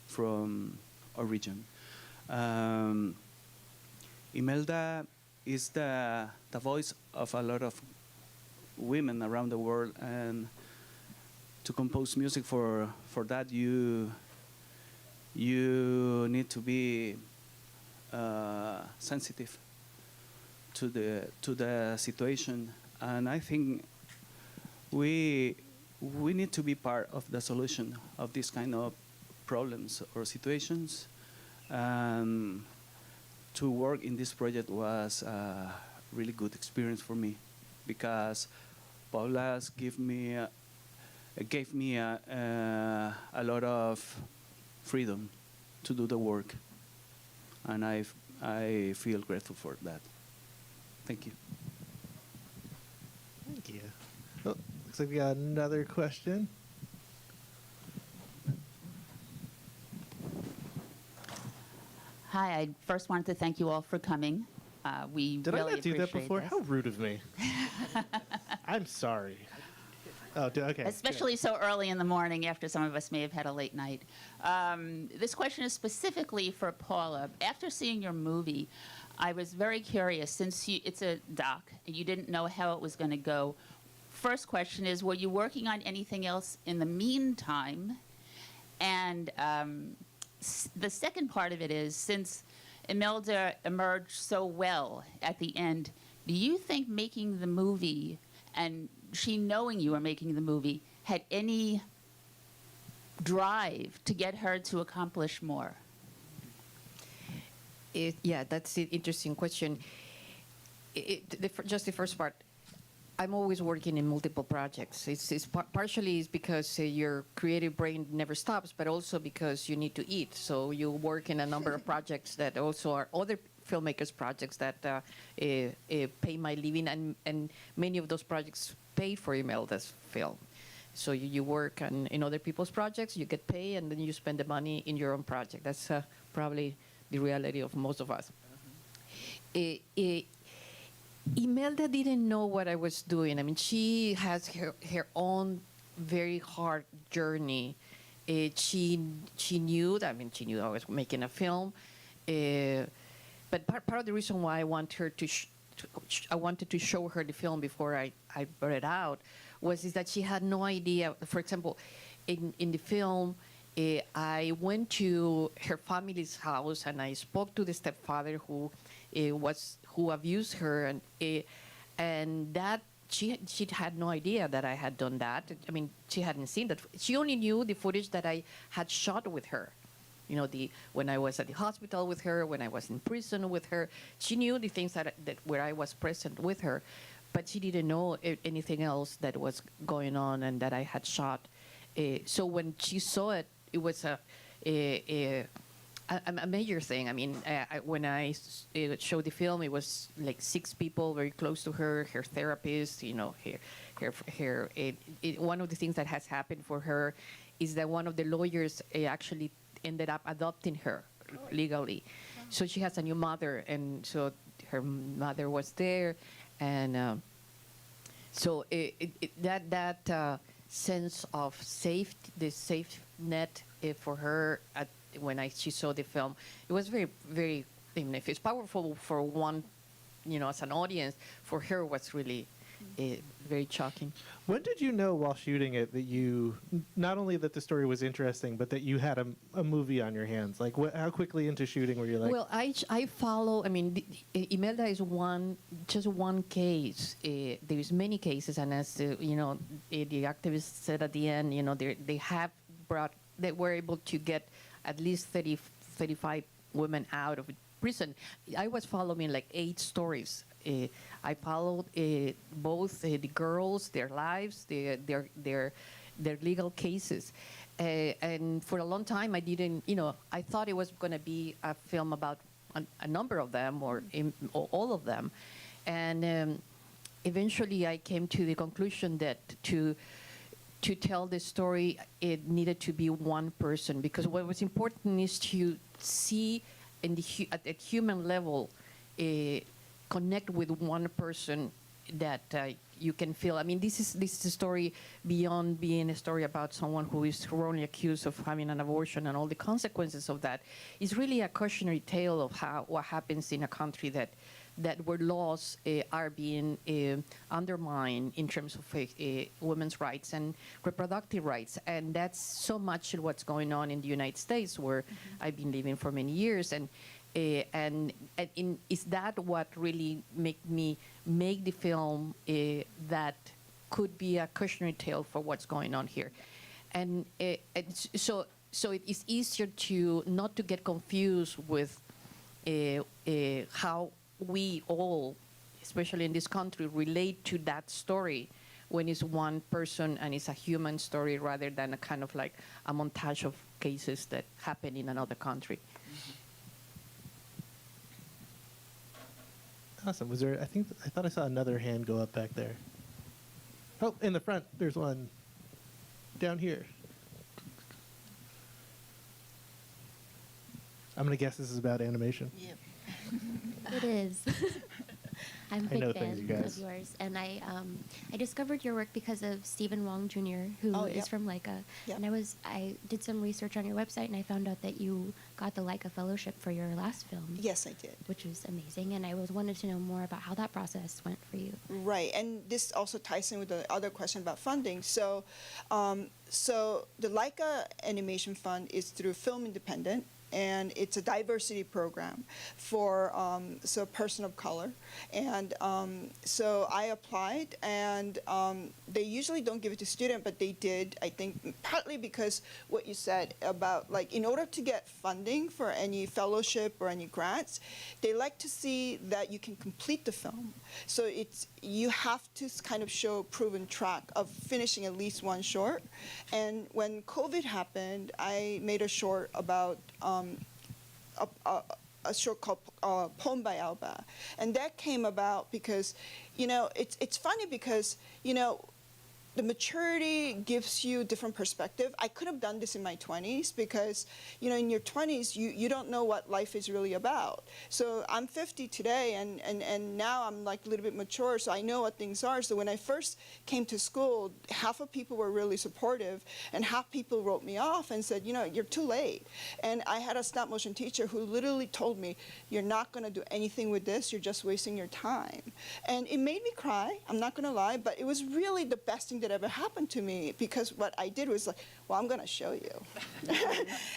T: from our region. Imelda is the voice of a lot of women around the world, and to compose music for that, you need to be sensitive to the situation, and I think we need to be part of the solution of this kind of problems or situations. To work in this project was a really good experience for me, because Paula gave me a lot of freedom to do the work, and I feel grateful for that. Thank you.
J: Thank you. Oh, looks like we got another question.
U: Hi, I first wanted to thank you all for coming. We
J: Did
U: really
J: I not do that
U: appreciate
J: before?
U: this.
J: How rude of me. I'm sorry. Oh, okay.
U: Especially so early in the morning after some of us may have had a late night. This question is specifically for Paula. After seeing your movie, I was very curious, since it's a doc and you didn't know how it was going to go. First question is, were you working on anything else in the meantime? And the second part of it is, since Imelda emerged so well at the end, do you think making the movie and she knowing you were making the movie had any drive to get her to accomplish more?
P: Yeah, that's an interesting question. Just the first part. I'm always working in multiple projects. It's partially is because your creative brain never stops, but also because you need to eat. So you work in a number of projects that also are other filmmakers' projects that pay my living, and many of those projects pay for Imelda's film. So you work in other people's projects, you get paid, and then you spend the money in your own project. That's probably the reality of most of us. Imelda didn't know what I was doing. I mean, she has her own very hard journey. She knew that, I mean, she knew I was making a film. But part of the reason why I want her I wanted to show her the film before I brought it out is that she had no idea. For example, in the film, I went to her family's house and I spoke to the stepfather who abused her, and that she had no idea that I had done that. I mean, she hadn't seen that. She only knew the footage that I had shot with her. You know, when I was at the hospital with her, when I was in prison with her. She knew the things that where I was present with her, but she didn't know anything else that was going on and that I had shot. So when she saw it, it was a major thing. I mean, when I showed the film, it was like 6 people very close to her, her therapist, you know, one of the things that has happened for her is that one of the lawyers actually ended up adopting her legally. So she has a new mother, and so her mother was there, and so that sense of safety, the safe net for her when she saw the film, it was very, very, even if it's powerful for one, you know, as an audience, for her was really very shocking.
J: When did you know while shooting it that not only that the story was interesting, but that you had a movie on your hands? Like, how quickly into shooting were you like?
P: Well, I follow, I mean, Imelda is just one case. There's many cases, and as, you know, the activists said at the end, you know, they were able to get at least 35 women out of prison. I was following like 8 stories. I followed both the girls, their lives, their legal cases, and for a long time I didn't, you know, I thought it was going to be a film about a number of them or all of them, and eventually I came to the conclusion that to tell the story, it needed to be one person, because what was important is to see at the human level, connect with one person that you can feel. I mean, this is a story beyond being a story about someone who is wrongly accused of having an abortion and all the consequences of that. It's really a cautionary tale of what happens in a country that that were lost are being undermined in terms of women's rights and reproductive rights. And that's so much what's going on in the United States, where I've been living for many years. And is that what really made me make the film that could be a cautionary tale for what's going on here? And so it is easier to not to get confused with how we all, especially in this country, relate to that story when it's one person and it's a human story rather than a kind of like a montage of cases that happen in another country.
J: Awesome. Was there? I thought I saw another hand go up back there. Oh, in the front, there's one. Down here. I'm gonna guess this is about animation.
A: Yep. It is. I'm a
J: I know
A: big
J: things, you
A: fan
J: guys.
A: of yours, and I discovered your work because of Stephen Wong Jr., who
O: Oh,
A: is
O: yep.
A: from Leica.
O: Yep.
A: And I did some research on your website, and I found out that you got the Leica Fellowship for your last film.
O: Yes, I did.
A: Which was amazing, and I wanted to know more about how that process went for you.
O: Right, and this also ties in with the other question about funding. So, so the Leica Animation Fund is through Film Independent, and it's a diversity program for so a person of color. And so I applied, and they usually don't give it to student, but they did, I think, partly because what you said about, like, in order to get funding for any fellowship or any grants, they like to see that you can complete the film. So you have to kind of show a proven track of finishing at least one short. And when COVID happened, I made a short about a short called Poem by Alba. And that came about because, it's funny because, the maturity gives you different perspective. I could have done this in my 20s because, in your 20s, you don't know what life is really about. So I'm 50 today, and now I'm like a little bit mature, so I know what things are. So when I first came to school, half of people were really supportive, and half people wrote me off and said, you're too late. And I had a stop motion teacher who literally told me, you're not going to do anything with this, you're just wasting your time. And it made me cry, I'm not going to lie, but it was really the best thing that ever happened to me, because what I did was like, well, I'm going to show you.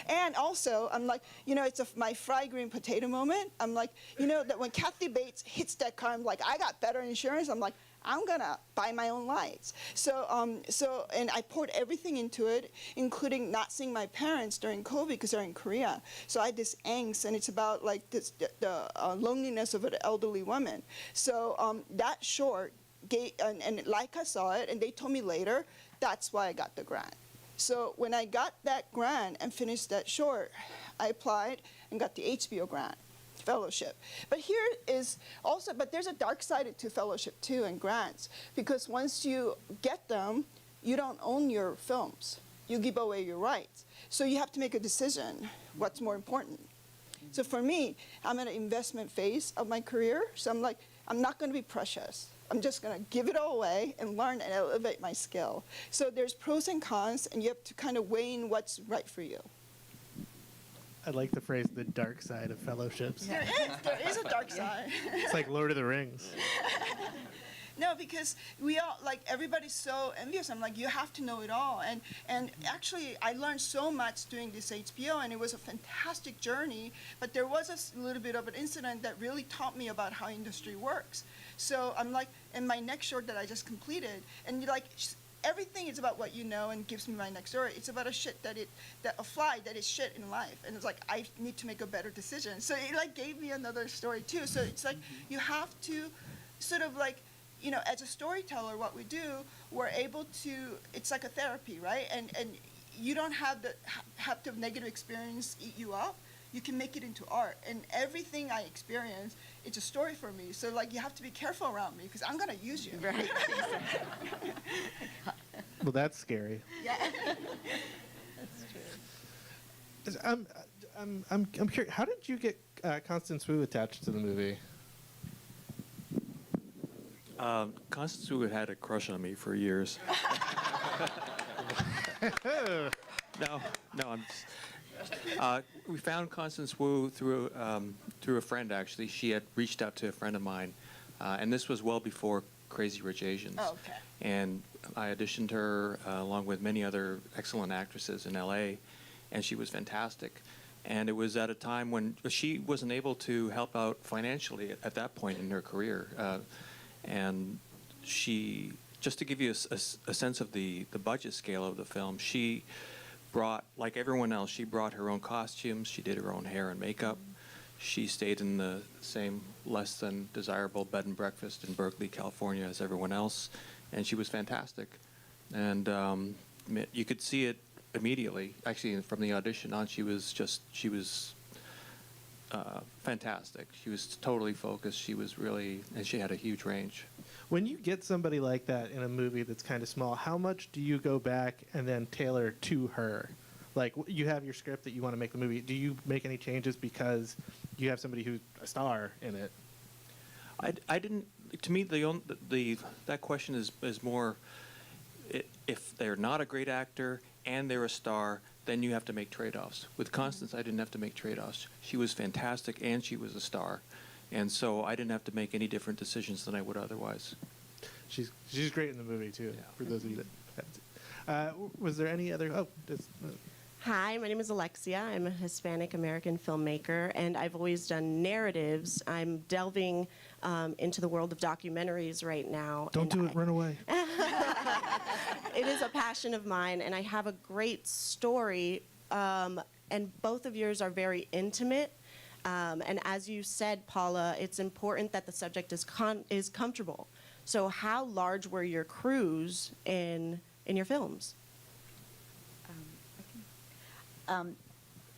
O: And also, I'm like, it's my fried green potato moment. I'm like, that when Kathy Bates hits that car, I'm like, I got better insurance. I'm like, I'm going to buy my own lights. So, and I poured everything into it, including not seeing my parents during COVID because they're in Korea. So I had this angst, and it's about like the loneliness of an elderly woman. So that short, and Leica saw it, and they told me later, that's why I got the grant. So when I got that grant and finished that short, I applied and got the HBO grant fellowship. But here is also, but there's a dark side to fellowship too and grants, because once you get them, you don't own your films. You give away your rights. So you have to make a decision, what's more important. So for me, I'm at an investment phase of my career, so I'm like, I'm not going to be precious. I'm just going to give it all away and learn and elevate my skill. So there's pros and cons, and you have to kind of weigh in what's right for you.
J: I like the phrase, the dark side of fellowships.
O: There is a dark side.
J: It's like Lord of the Rings.
O: No, because we all, like, everybody's so envious. I'm like, you have to know it all. And actually, I learned so much doing this HBO, and it was a fantastic journey. But there was a little bit of an incident that really taught me about how industry works. So I'm like, in my next short that I just completed, and like, everything is about what you know and gives me my next story. It's about a fly that is shit in life. And it's like, I need to make a better decision. So it like gave me another story too. So it's like, you have to sort of like, as a storyteller, what we do, we're able to, it's like a therapy, right? And you don't have the negative experience eat you up. You can make it into art. And everything I experience, it's a story for me. So like, you have to be careful around me, because I'm gonna use you. Right.
J: Well, that's scary.
O: Yeah.
J: That's true. I'm curious, how did you get Constance Wu attached to the movie?
E: Constance Wu had a crush on me for years. No, I'm just, We found Constance Wu through a friend, actually. She had reached out to a friend of mine, and this was well before Crazy Rich Asians.
O: Oh, okay.
E: And I auditioned her along with many other excellent actresses in LA, and she was fantastic. And it was at a time when she wasn't able to help out financially at that point in her career. And she, just to give you a sense of the budget scale of the film, she brought, like everyone else, she brought her own costumes, she did her own hair and makeup. She stayed in the same less than desirable bed and breakfast in Berkeley, California as everyone else, and she was fantastic. And you could see it immediately. Actually, from the audition on, she was fantastic. She was totally focused. She was really, and she had a huge range.
J: When you get somebody like that in a movie that's kind of small, how much do you go back and then tailor to her? Like, you have your script that you want to make the movie. Do you make any changes because you have somebody who's a star in it?
E: I didn't. To me, that question is more, if they're not a great actor and they're a star, then you have to make trade-offs. With Constance, I didn't have to make trade-offs. She was fantastic and she was a star, and so I didn't have to make any different decisions than I would otherwise.
J: She's great in the movie too. Yeah. For those of you that haven't seen. Was there any other?
C: Hi, my name is Alexia. I'm a Hispanic American filmmaker, and I've always done narratives. I'm delving into the world of documentaries right now.
J: Don't do it. Run away.
C: It is a passion of mine, and I have a great story, and both of yours are very intimate. And as you said, Paula, it's important that the subject is comfortable. So how large were your crews in your films?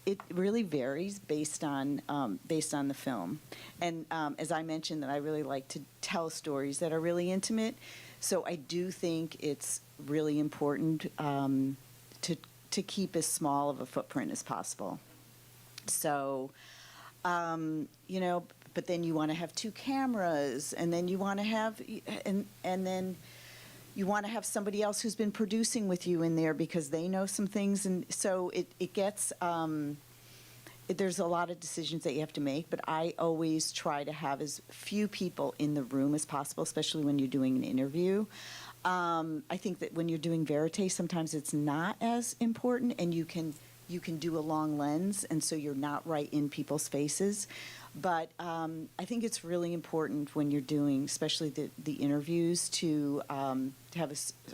N: It really varies based on the film, and as I mentioned, that I really like to tell stories that are really intimate. So I do think it's really important to keep as small of a footprint as possible. So, but then you want to have 2 cameras, and then you want to have and then you want to have somebody else who's been producing with you in there because they know some things, and so it gets there's a lot of decisions that you have to make, but I always try to have as few people in the room as possible, especially when you're doing an interview. I think that when you're doing verite, sometimes it's not as important, and you can do a long lens, and so you're not right in people's faces. But I think it's really important when you're doing, especially the interviews, to have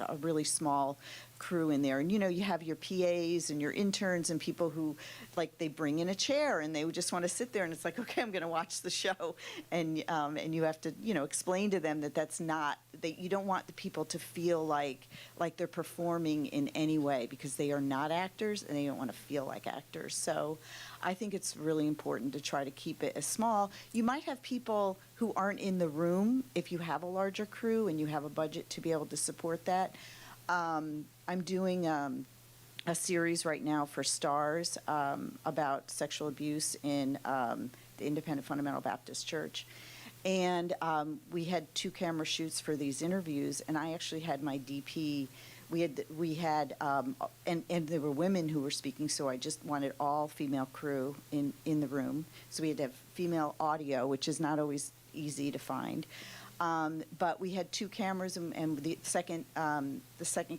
N: a really small crew in there. And, you have your PAs and your interns and people who, like, they bring in a chair and they just want to sit there, and it's like, okay, I'm going to watch the show. And you have to, explain to them that that's not, you don't want the people to feel like they're performing in any way, because they are not actors and they don't want to feel like actors. So I think it's really important to try to keep it as small. You might have people who aren't in the room if you have a larger crew and you have a budget to be able to support that. I'm doing a series right now for Stars about sexual abuse in the Independent Fundamental Baptist Church. And we had 2 camera shoots for these interviews, and I actually had my DP. We had and there were women who were speaking, so I just wanted all female crew in the room. So we had to have female audio, which is not always easy to find. But we had 2 cameras, and the second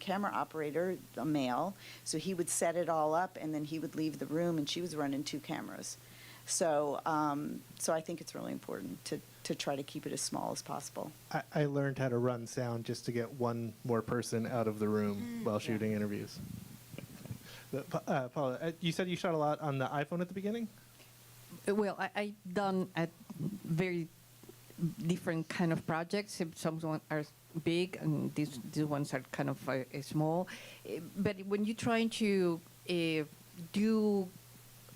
N: camera operator, a male, so he would set it all up, and then he would leave the room, and she was running 2 cameras. So I think it's really important to try to keep it as small as possible.
J: I learned how to run sound just to get one more person out of the room while shooting interviews. Paula, you said you shot a lot on the iPhone at the beginning?
P: Well, I done at very different kind of projects. Some are big, and these ones are kind of small. But when you're trying to do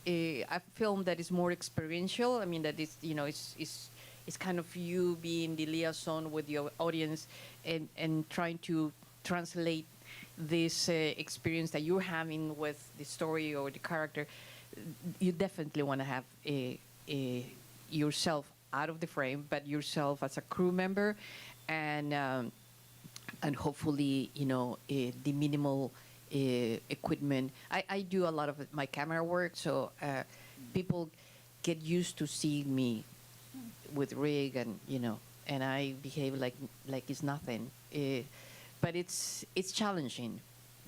P: a film that is more experiential, I mean, that is, it's kind of you being the liaison with your audience and trying to translate this experience that you're having with the story or the character. You definitely want to have yourself out of the frame, but yourself as a crew member, and hopefully, the minimal equipment. I do a lot of my camera work, so people get used to seeing me with rig, and and I behave like it's nothing. But it's challenging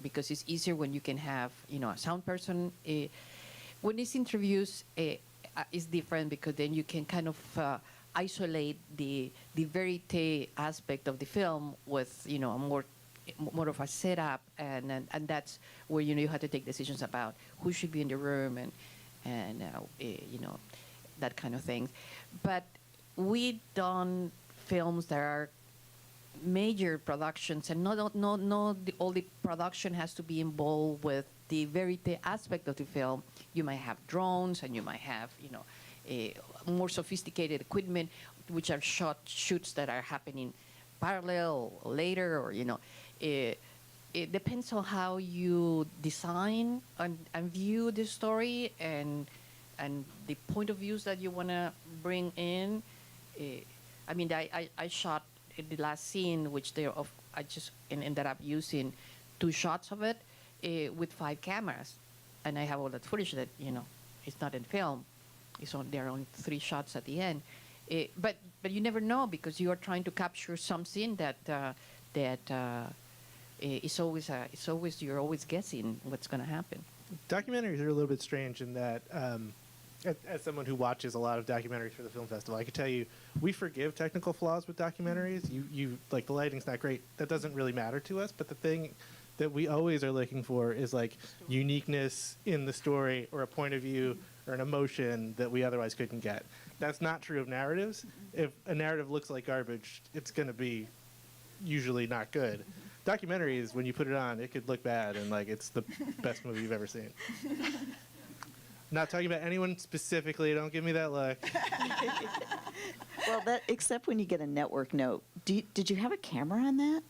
P: because it's easier when you can have a sound person. When it's interviews, it's different because then you can kind of isolate the verite aspect of the film with a more of a setup, and that's where you have to take decisions about who should be in the room and that kind of thing. But we done films that are major productions, and not all the production has to be involved with the verite aspect of the film. You might have drones, and you might have more sophisticated equipment, which are shoots that are happening parallel or later, or it depends on how you design and view the story and the point of views that you want to bring in. I mean, I shot in the last scene, which I just ended up using 2 shots of it with 5 cameras, and I have all that footage that it's not in film. There are only 3 shots at the end, but you never know because you are trying to capture something that it's always you're always guessing what's going to happen.
J: Documentaries are a little bit strange in that, as someone who watches a lot of documentaries for the film festival, I can tell you we forgive technical flaws with documentaries. You like the lighting's not great. That doesn't really matter to us. But the thing that we always are looking for is like uniqueness in the story or a point of view or an emotion that we otherwise couldn't get. That's not true of narratives. If a narrative looks like garbage, it's going to be usually not good. Documentaries, when you put it on, it could look bad and like it's the best movie you've ever seen. Not talking about anyone specifically. Don't give me that look.
N: Well, except when you get a network note. Did you have a camera on that?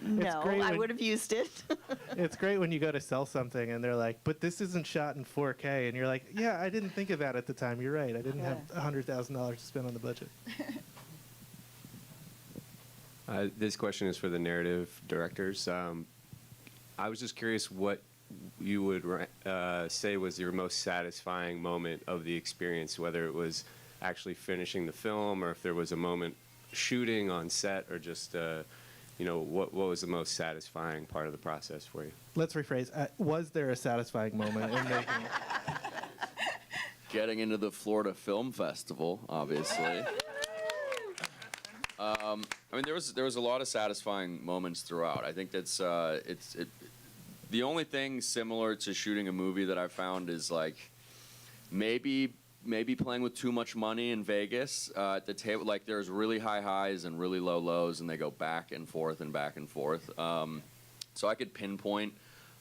N: No, I would have used it.
J: It's great when you go to sell something and they're like, but this isn't shot in 4K. And you're like, yeah, I didn't think of that at the time. You're right. I didn't have $100,000 to spend on the budget.
B: This question is for the narrative directors. I was just curious what you would say was your most satisfying moment of the experience, whether it was actually finishing the film or if there was a moment shooting on set or just, what was the most satisfying part of the process for you?
J: Let's rephrase. Was there a satisfying moment in making it?
M: Getting into the Florida Film Festival, obviously. I mean, there was a lot of satisfying moments throughout. I think that's the only thing similar to shooting a movie that I found is like maybe playing with too much money in Vegas at the table. Like there's really high highs and really low lows, and they go back and forth and back and forth. So I could pinpoint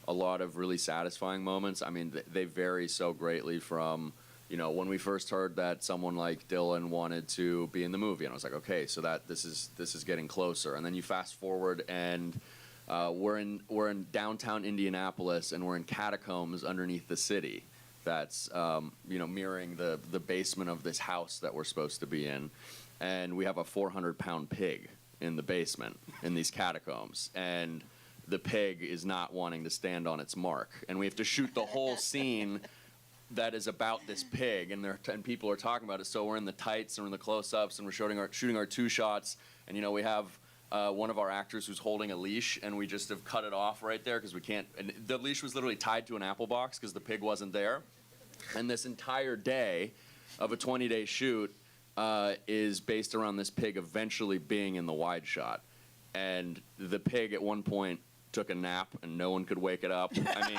M: a lot of really satisfying moments. I mean, they vary so greatly from, when we first heard that someone like Dylan wanted to be in the movie, and I was like, okay, so that this is getting closer. And then you fast forward, and we're in downtown Indianapolis, and we're in catacombs underneath the city. That's mirroring the basement of this house that we're supposed to be in, and we have a 400-pound pig in the basement in these catacombs, and the pig is not wanting to stand on its mark, and we have to shoot the whole scene that is about this pig, and people are talking about it. So we're in the tights and we're in the close-ups, and we're shooting our 2 shots, and we have one of our actors who's holding a leash, and we just have cut it off right there because we can't. And the leash was literally tied to an apple box because the pig wasn't there. And this entire day of a 20-day shoot is based around this pig eventually being in the wide shot. And the pig at one point took a nap, and no one could wake it up. I mean,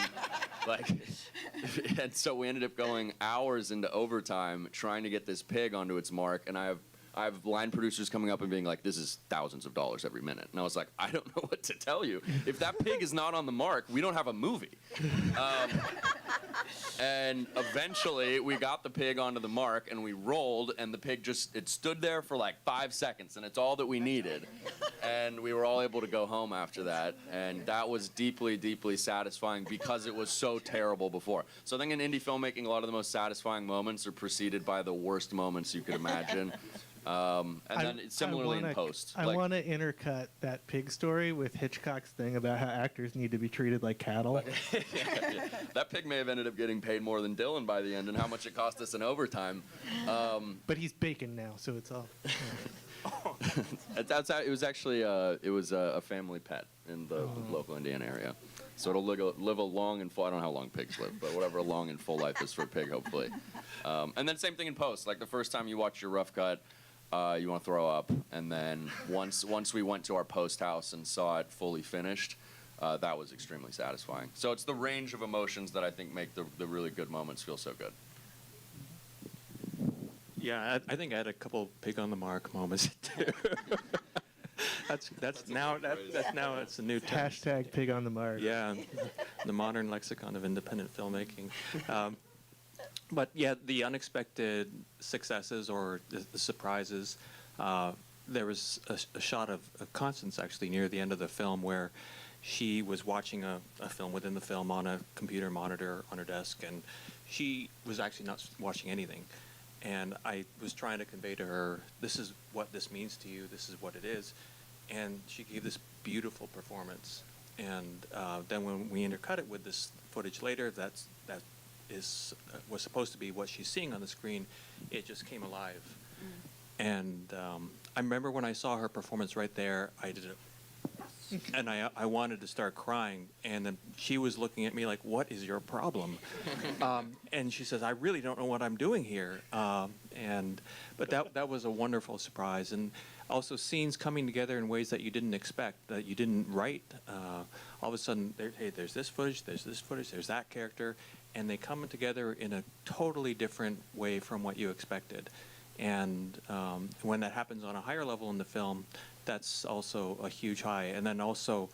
M: and so we ended up going hours into overtime trying to get this pig onto its mark. And I have line producers coming up and being like, this is thousands of dollars every minute. And I was like, I don't know what to tell you. If that pig is not on the mark, we don't have a movie. And eventually we got the pig onto the mark, and we rolled, and the pig it stood there for like 5 seconds, and it's all that we needed. And we were all able to go home after that. And that was deeply, deeply satisfying because it was so terrible before. So I think in indie filmmaking, a lot of the most satisfying moments are preceded by the worst moments you could imagine. And then it's similarly in post.
J: I want to intercut that pig story with Hitchcock's thing about how actors need to be treated like cattle.
M: Yeah. That pig may have ended up getting paid more than Dylan by the end, and how much it cost us in overtime.
J: But he's bacon now, so it's all.
M: It was actually a family pet in the local Indiana area. So it'll live a long and full, I don't know how long pigs live, but whatever a long and full life is for a pig, hopefully. And then same thing in post. Like the first time you watch your rough cut, you want to throw up. And then once we went to our post house and saw it fully finished, that was extremely satisfying. So it's the range of emotions that I think make the really good moments feel so good.
E: Yeah, I think I had a couple pig on the mark moments too. that's now it's a new term.
J: Hashtag pig on the mark.
E: Yeah, the modern lexicon of independent filmmaking. But yeah, the unexpected successes or the surprises. There was a shot of Constance actually near the end of the film where she was watching a film within the film on a computer monitor on her desk, and she was actually not watching anything. And I was trying to convey to her, this is what this means to you, this is what it is. And she gave this beautiful performance. And then when we intercut it with this footage later, that was supposed to be what she's seeing on the screen, it just came alive. And I remember when I saw her performance right there, I did it. And I wanted to start crying, and then she was looking at me like, what is your problem? And she says, I really don't know what I'm doing here. But that was a wonderful surprise. And also scenes coming together in ways that you didn't expect, that you didn't write. All of a sudden, hey, there's this footage, there's that character, and they come together in a totally different way from what you expected. And when that happens on a higher level in the film, that's also a huge high. And then also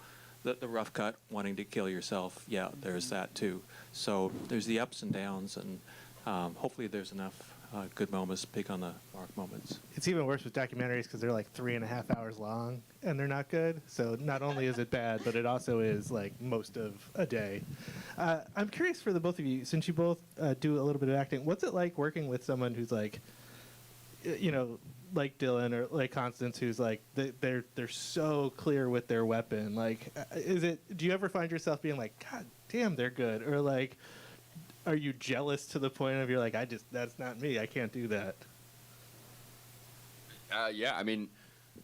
E: the rough cut, wanting to kill yourself, yeah, there's that too. So there's the ups and downs, and hopefully there's enough good moments, pig on the mark moments.
J: It's even worse with documentaries because they're like 3.5 hours long and they're not good. So not only is it bad, but it also is like most of a day. I'm curious for the both of you, since you both do a little bit of acting, what's it like working with someone who's like, you know, like Dylan or like Constance, who's like they're so clear with their weapon? Like, do you ever find yourself being like, God damn, they're good, or like, are you jealous to the point of you're like, that's not me, I can't do that?
M: Yeah, I mean,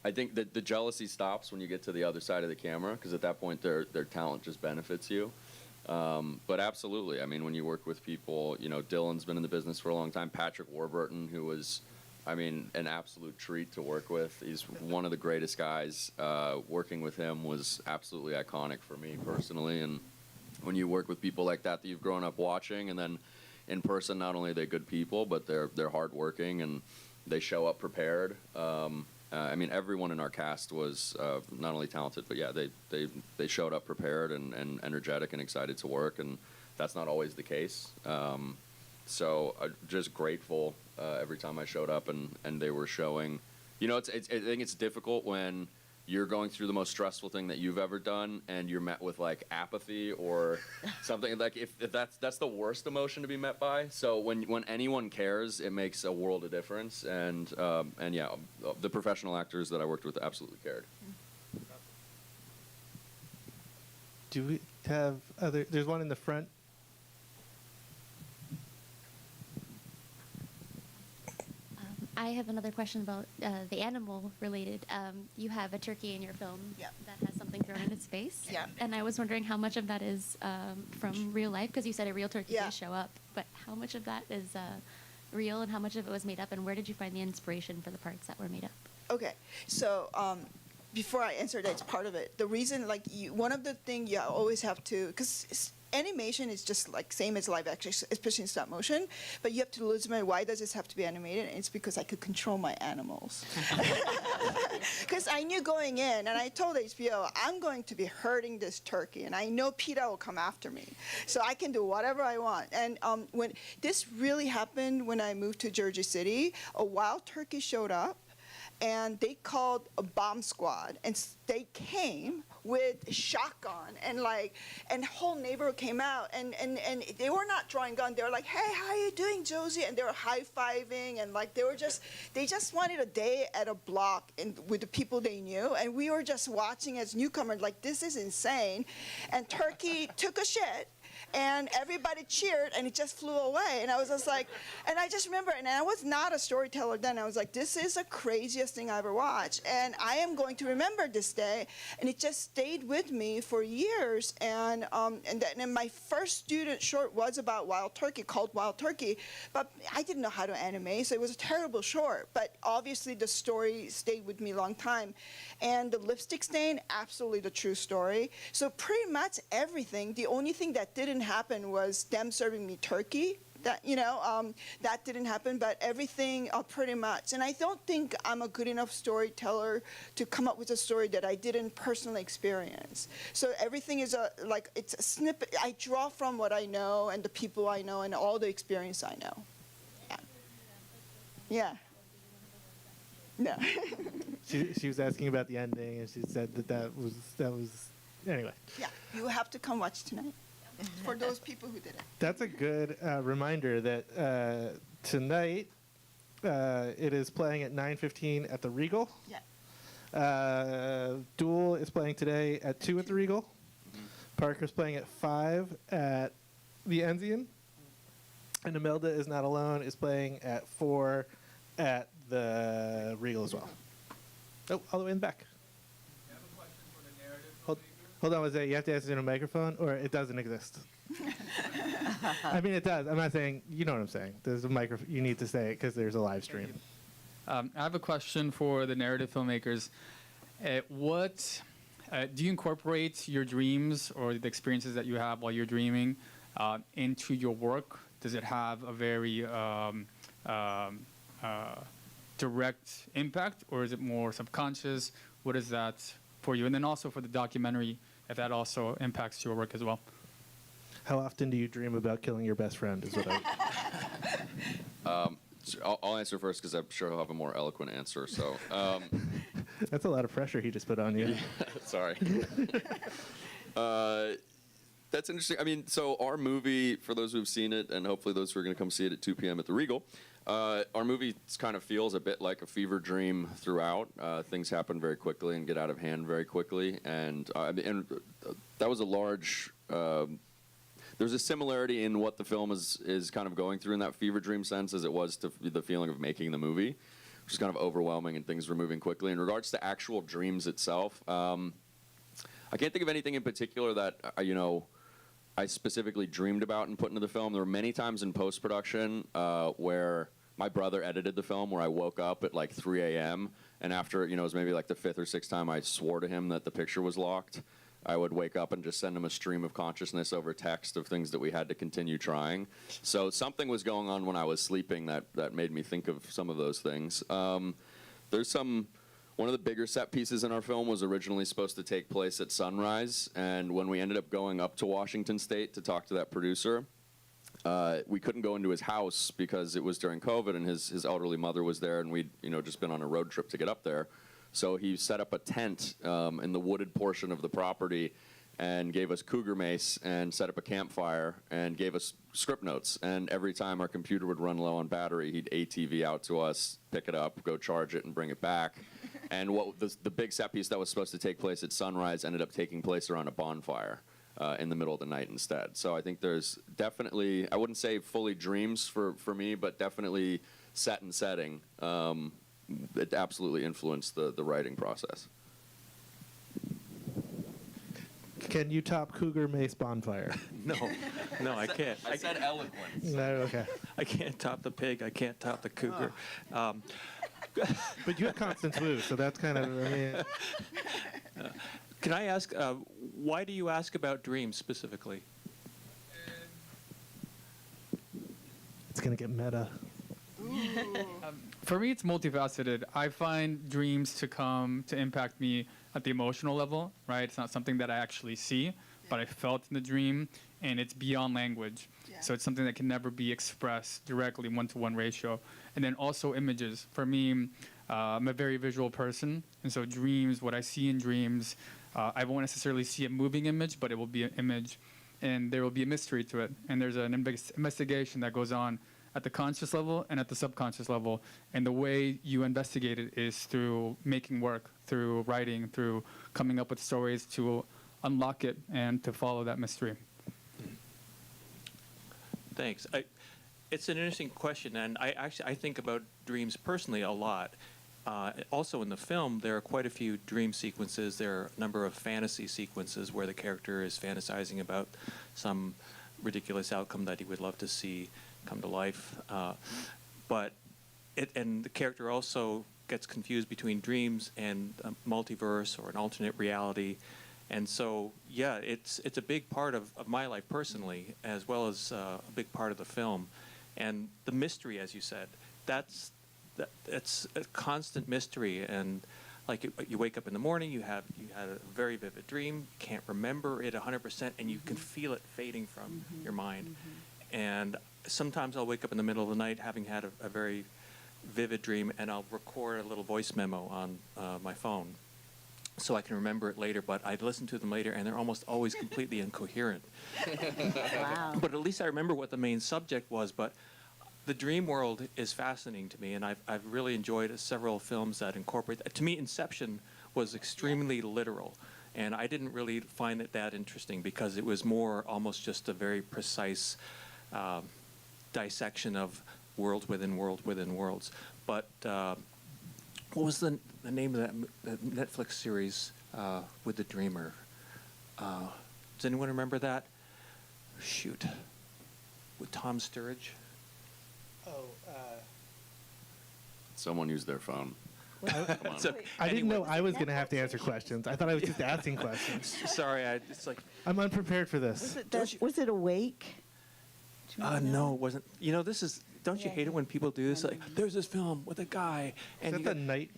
M: I think that the jealousy stops when you get to the other side of the camera, because at that point their talent just benefits you. But absolutely, I mean, when you work with people, you know, Dylan's been in the business for a long time. Patrick Warburton, who was, I mean, an absolute treat to work with. He's one of the greatest guys. Working with him was absolutely iconic for me personally. And when you work with people like that you've grown up watching, and then in person, not only are they good people, but they're hardworking and they show up prepared. I mean, everyone in our cast was not only talented, but yeah, they showed up prepared and energetic and excited to work, and that's not always the case. So just grateful every time I showed up and they were showing. You know, I think it's difficult when you're going through the most stressful thing that you've ever done and you're met with like apathy or something. Like if that's the worst emotion to be met by. So when anyone cares, it makes a world of difference. And yeah, the professional actors that I worked with absolutely cared.
J: Do we have other? There's one in the front.
A: I have another question about the animal related. You have a turkey in your film that has something thrown in its face.
O: Yeah.
A: And I was wondering how much of that is from real life, because you said a real turkey did show up, but how much of that is real and how much of it was made up, and where did you find the inspiration for the parts that were made up?
O: Okay, so before I answer that, it's part of it. The reason, like, one of the things you always have to, because animation is just like same as live action, especially in stop motion, but you have to lose my why does this have to be animated? And it's because I could control my animals. Because I knew going in, and I told HBO, I'm going to be hurting this turkey, and I know PETA will come after me, so I can do whatever I want. And when this really happened, when I moved to Jersey City, a wild turkey showed up, and they called a bomb squad, and they came with shotgun, and whole neighborhood came out, and they were not drawing gun. They were like, "Hey, how you doing, Josie?" And they were high-fiving, and they just wanted a day at a block with the people they knew, and we were just watching as newcomers, like, this is insane. And Turkey took a shit, and everybody cheered, and it just flew away. And I was just like, and I just remember, and I was not a storyteller then. I was like, this is the craziest thing I ever watched, and I am going to remember this day. And it just stayed with me for years. And then my first student short was about wild turkey, called Wild Turkey, but I didn't know how to animate, so it was a terrible short. But obviously the story stayed with me a long time. And the lipstick stain, absolutely the true story. So pretty much everything. The only thing that didn't happen was them serving me turkey. That that didn't happen, but everything pretty much. And I don't think I'm a good enough storyteller to come up with a story that I didn't personally experience. So everything is it's a snippet. I draw from what I know and the people I know and all the experience I know. Yeah. No.
J: She was asking about the ending, and she said that was anyway.
O: Yeah, you have to come watch tonight. For those people who did it.
J: That's a good reminder that tonight it is playing at 9:15 at the Regal.
O: Yeah.
J: Duel is playing today at 2 at the Regal. Parker's playing at 5 at the Enzian. And Imelda Is Not Alone is playing at 4 at the Regal as well. Oh, all the way in the back. Hold on, was that you have to ask it in a microphone, or it doesn't exist? I mean, it does. I'm not saying, you know what I'm saying. There's a microphone. You need to say it because there's a live stream.
D: I have a question for the narrative filmmakers. What do you incorporate your dreams or the experiences that you have while you're dreaming into your work? Does it have a very direct impact, or is it more subconscious? What is that for you? And then also for the documentary, if that also impacts your work as well.
J: How often do you dream about killing your best friend? Is what
M: I'll answer first because I'm sure he'll have a more eloquent answer. So
J: that's a lot of pressure he just put on you.
M: Yeah, sorry. That's interesting. I mean, so our movie, for those who've seen it, and hopefully those who are going to come see it at 2 p.m. at the Regal, our movie kind of feels a bit like a fever dream throughout. Things happen very quickly and get out of hand very quickly, and that was a large. There's a similarity in what the film is kind of going through in that fever dream sense as it was to the feeling of making the movie, which is kind of overwhelming and things were moving quickly. In regards to actual dreams itself, I can't think of anything in particular that I specifically dreamed about and put into the film. There were many times in post-production where my brother edited the film where I woke up at like 3 a.m. and after, it was maybe like the 5th or 6th time I swore to him that the picture was locked, I would wake up and just send him a stream of consciousness over text of things that we had to continue trying. So something was going on when I was sleeping that made me think of some of those things. One of the bigger set pieces in our film was originally supposed to take place at sunrise, and when we ended up going up to Washington State to talk to that producer, we couldn't go into his house because it was during COVID and his elderly mother was there, and we'd just been on a road trip to get up there. So he set up a tent in the wooded portion of the property and gave us cougar mace and set up a campfire and gave us script notes. And every time our computer would run low on battery, he'd ATV out to us, pick it up, go charge it, and bring it back. And the big set piece that was supposed to take place at sunrise ended up taking place around a bonfire in the middle of the night instead. So I think there's definitely, I wouldn't say fully dreams for me, but definitely set and setting. It absolutely influenced the writing process.
J: Can you top Cougar Mace Bonfire?
E: No, I can't.
M: I said eloquent.
J: No, okay.
E: I can't top the pig. I can't top the cougar.
J: But you have Constance Wu, so that's kind of,
E: Can I ask, why do you ask about dreams specifically?
J: It's going to get meta.
D: For me, it's multifaceted. I find dreams to impact me at the emotional level, right? It's not something that I actually see, but I felt in the dream, and it's beyond language. Yeah. So it's something that can never be expressed directly, 1-to-1 ratio. And then also images. For me, I'm a very visual person, and so dreams, what I see in dreams, I won't necessarily see a moving image, but it will be an image, and there will be a mystery to it. And there's an investigation that goes on at the conscious level and at the subconscious level. And the way you investigate it is through making work, through writing, through coming up with stories to unlock it and to follow that mystery.
E: Thanks. It's an interesting question, and I think about dreams personally a lot. Also in the film, there are quite a few dream sequences. There are a number of fantasy sequences where the character is fantasizing about some ridiculous outcome that he would love to see come to life. And the character also gets confused between dreams and a multiverse or an alternate reality. And so, yeah, it's a big part of my life personally, as well as a big part of the film. And the mystery, as you said, it's a constant mystery. And like you wake up in the morning, you had a very vivid dream, you can't remember it 100%, and you can feel it fading from your mind. And sometimes I'll wake up in the middle of the night having had a very vivid dream, and I'll record a little voice memo on my phone so I can remember it later, but I listen to them later and they're almost always completely incoherent.
N: Wow.
E: But at least I remember what the main subject was. But the dream world is fascinating to me, and I've really enjoyed several films that incorporate that. To me, Inception was extremely literal, and I didn't really find it that interesting because it was more almost just a very precise dissection of world within world within worlds. But what was the name of that Netflix series with the dreamer? Does anyone remember that? Shoot. With Tom Sturridge?
M: Someone used their phone.
J: I didn't know I was going to have to answer questions. I thought I was just asking questions.
E: Sorry, it's like...
J: I'm unprepared for this.
N: Was it Awake?
E: No, it wasn't. You know, this is... Don't you hate it when people do this? Like, there's this film with a guy, and
J: Is that the night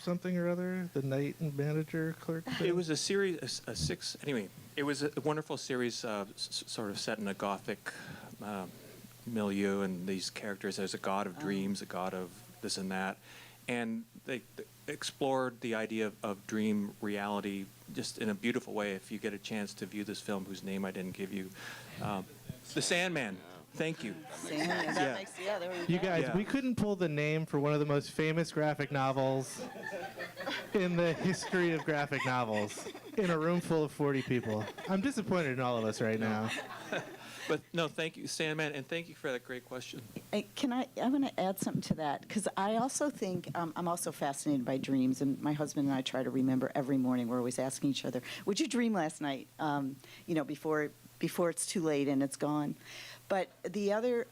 J: something or other? The night manager clerk thing?
E: It was a series, a six. Anyway, it was a wonderful series, sort of set in a gothic milieu, and these characters. There's a god of dreams, a god of this and that, and they explored the idea of dream reality just in a beautiful way. If you get a chance to view this film, whose name I didn't give you, The Sandman. Thank you.
J: You guys, we couldn't pull the name for one of the most famous graphic novels in the history of graphic novels in a room full of 40 people. I'm disappointed in all of us right now.
E: But no, thank you, Sandman, and thank you for that great question.
N: I want to add something to that, because I also think, I'm also fascinated by dreams, and my husband and I try to remember every morning. We're always asking each other, what'd you dream last night? Before it's too late and it's gone. But the other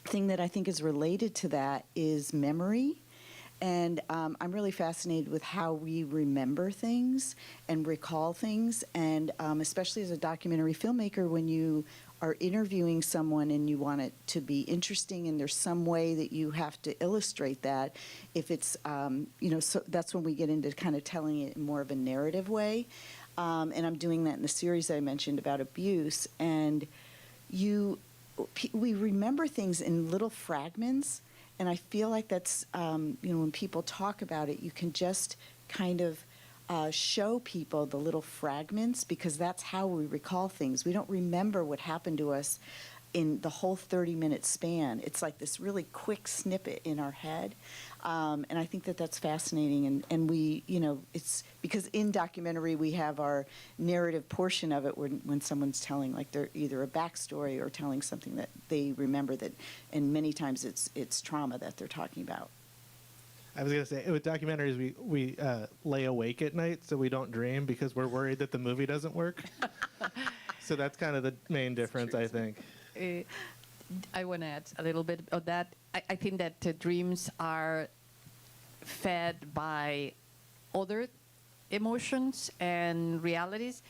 N: thing that I think is related to that is memory. And I'm really fascinated with how we remember things and recall things. And especially as a documentary filmmaker, when you are interviewing someone and you want it to be interesting and there's some way that you have to illustrate that, if it's, so that's when we get into kind of telling it in more of a narrative way. And I'm doing that in the series I mentioned about abuse. And we remember things in little fragments, and I feel like that's, when people talk about it, you can just kind of show people the little fragments, because that's how we recall things. We don't remember what happened to us in the whole 30-minute span. It's like this really quick snippet in our head. And I think that that's fascinating. And we, it's because in documentary we have our narrative portion of it when someone's telling, like, they're either a backstory or telling something that they remember, that, and many times it's trauma that they're talking about.
J: I was going to say, with documentaries, we lay awake at night so we don't dream because we're worried that the movie doesn't work. So that's kind of the main difference, I think.
P: I want to add a little bit of that. I think that dreams are fed by other emotions and realities,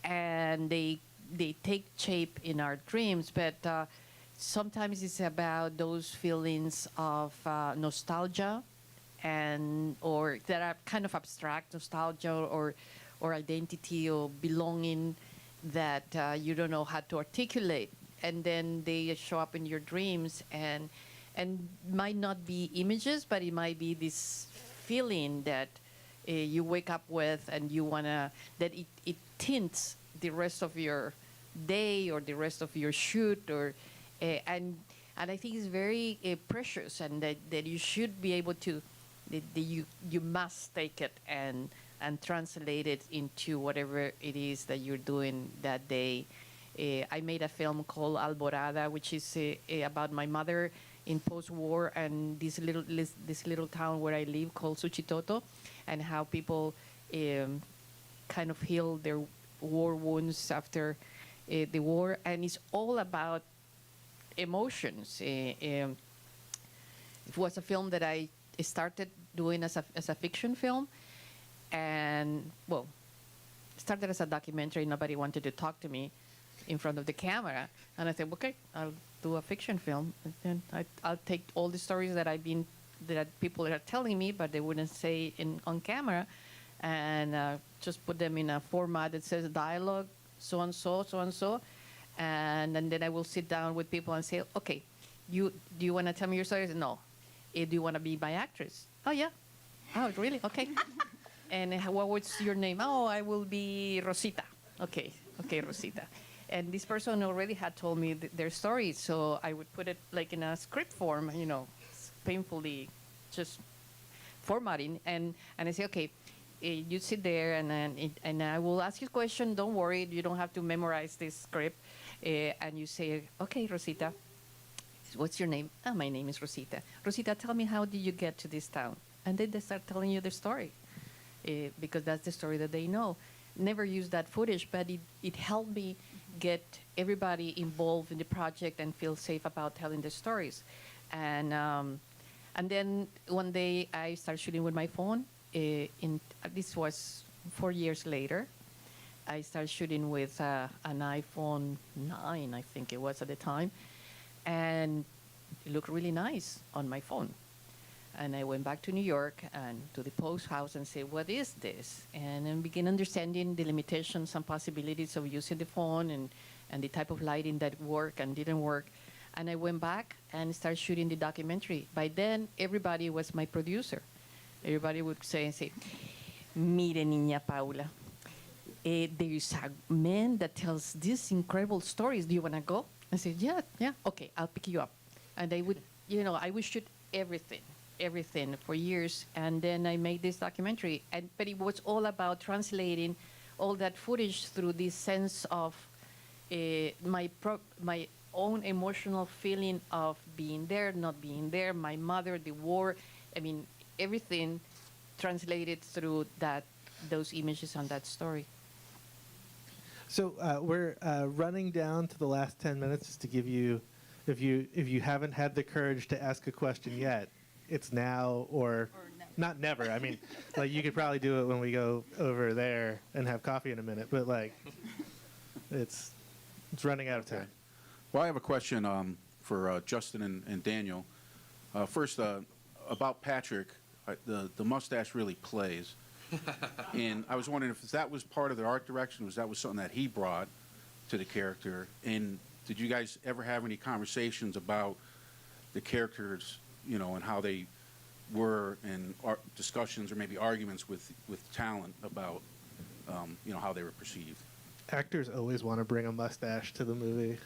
P: and they take shape in our dreams. But sometimes it's about those feelings of nostalgia, or that are kind of abstract nostalgia or identity or belonging that you don't know how to articulate. And then they show up in your dreams, and and might not be images, but it might be this feeling that you wake up with, and you wanna that it tints the rest of your day or the rest of your shoot, or and I think it's very precious, and that you should be able to that you must take it and translate it into whatever it is that you're doing that day. I made a film called Alborada, which is about my mother in post-war and this little town where I live called Suchitoto, and how people kind of heal their war wounds after the war, and it's all about emotions. It was a film that I started doing as a fiction film, and well, started as a documentary. Nobody wanted to talk to me in front of the camera, and I said, okay, I'll do a fiction film, and I'll take all the stories that people are telling me, but they wouldn't say on camera, and just put them in a format that says dialogue, so and so, and then I will sit down with people and say, okay, do you want to tell me your stories? No. Do you want to be my actress? Oh yeah. Oh really? Okay. And what's your name? Oh, I will be Rosita. Okay, Rosita. And this person already had told me their story, so I would put it like in a script form, painfully just formatting, and I say, okay, you sit there, and I will ask you a question. Don't worry, you don't have to memorize this script. And you say, okay, Rosita, what's your name? Oh, my name is Rosita. Rosita, tell me, how did you get to this town? And then they start telling you their story, because that's the story that they know. Never use that footage, but it helped me get everybody involved in the project and feel safe about telling their stories. And then one day I started shooting with my phone. This was 4 years later. I started shooting with an iPhone 9, I think it was at the time, and it looked really nice on my phone. And I went back to New York and to the post house and said, what is this? And then began understanding the limitations and possibilities of using the phone, and the type of lighting that worked and didn't work. And I went back and started shooting the documentary. By then, everybody was my producer. Everybody would say, mire, Niña Paula, there's a man that tells these incredible stories. Do you want to go? I said, yeah, okay, I'll pick you up. And I would, I would shoot everything for years. And then I made this documentary. But it was all about translating all that footage through this sense of my own emotional feeling of being there, not being there, my mother, the war. I mean, everything translated through those images and that story.
J: So we're running down to the last 10 minutes just to give you, if you haven't had the courage to ask a question yet, it's now or not never. I mean, like you could probably do it when we go over there and have coffee in a minute, but like it's running out of time.
F: Well, I have a question for Justin and Daniel. First, about Patrick, the mustache really plays. And I was wondering if that was part of the art direction, was something that he brought to the character? And did you guys ever have any conversations about the characters, and how they were, and discussions or maybe arguments with talent about, how they were perceived?
J: Actors always want to bring a mustache to the movie.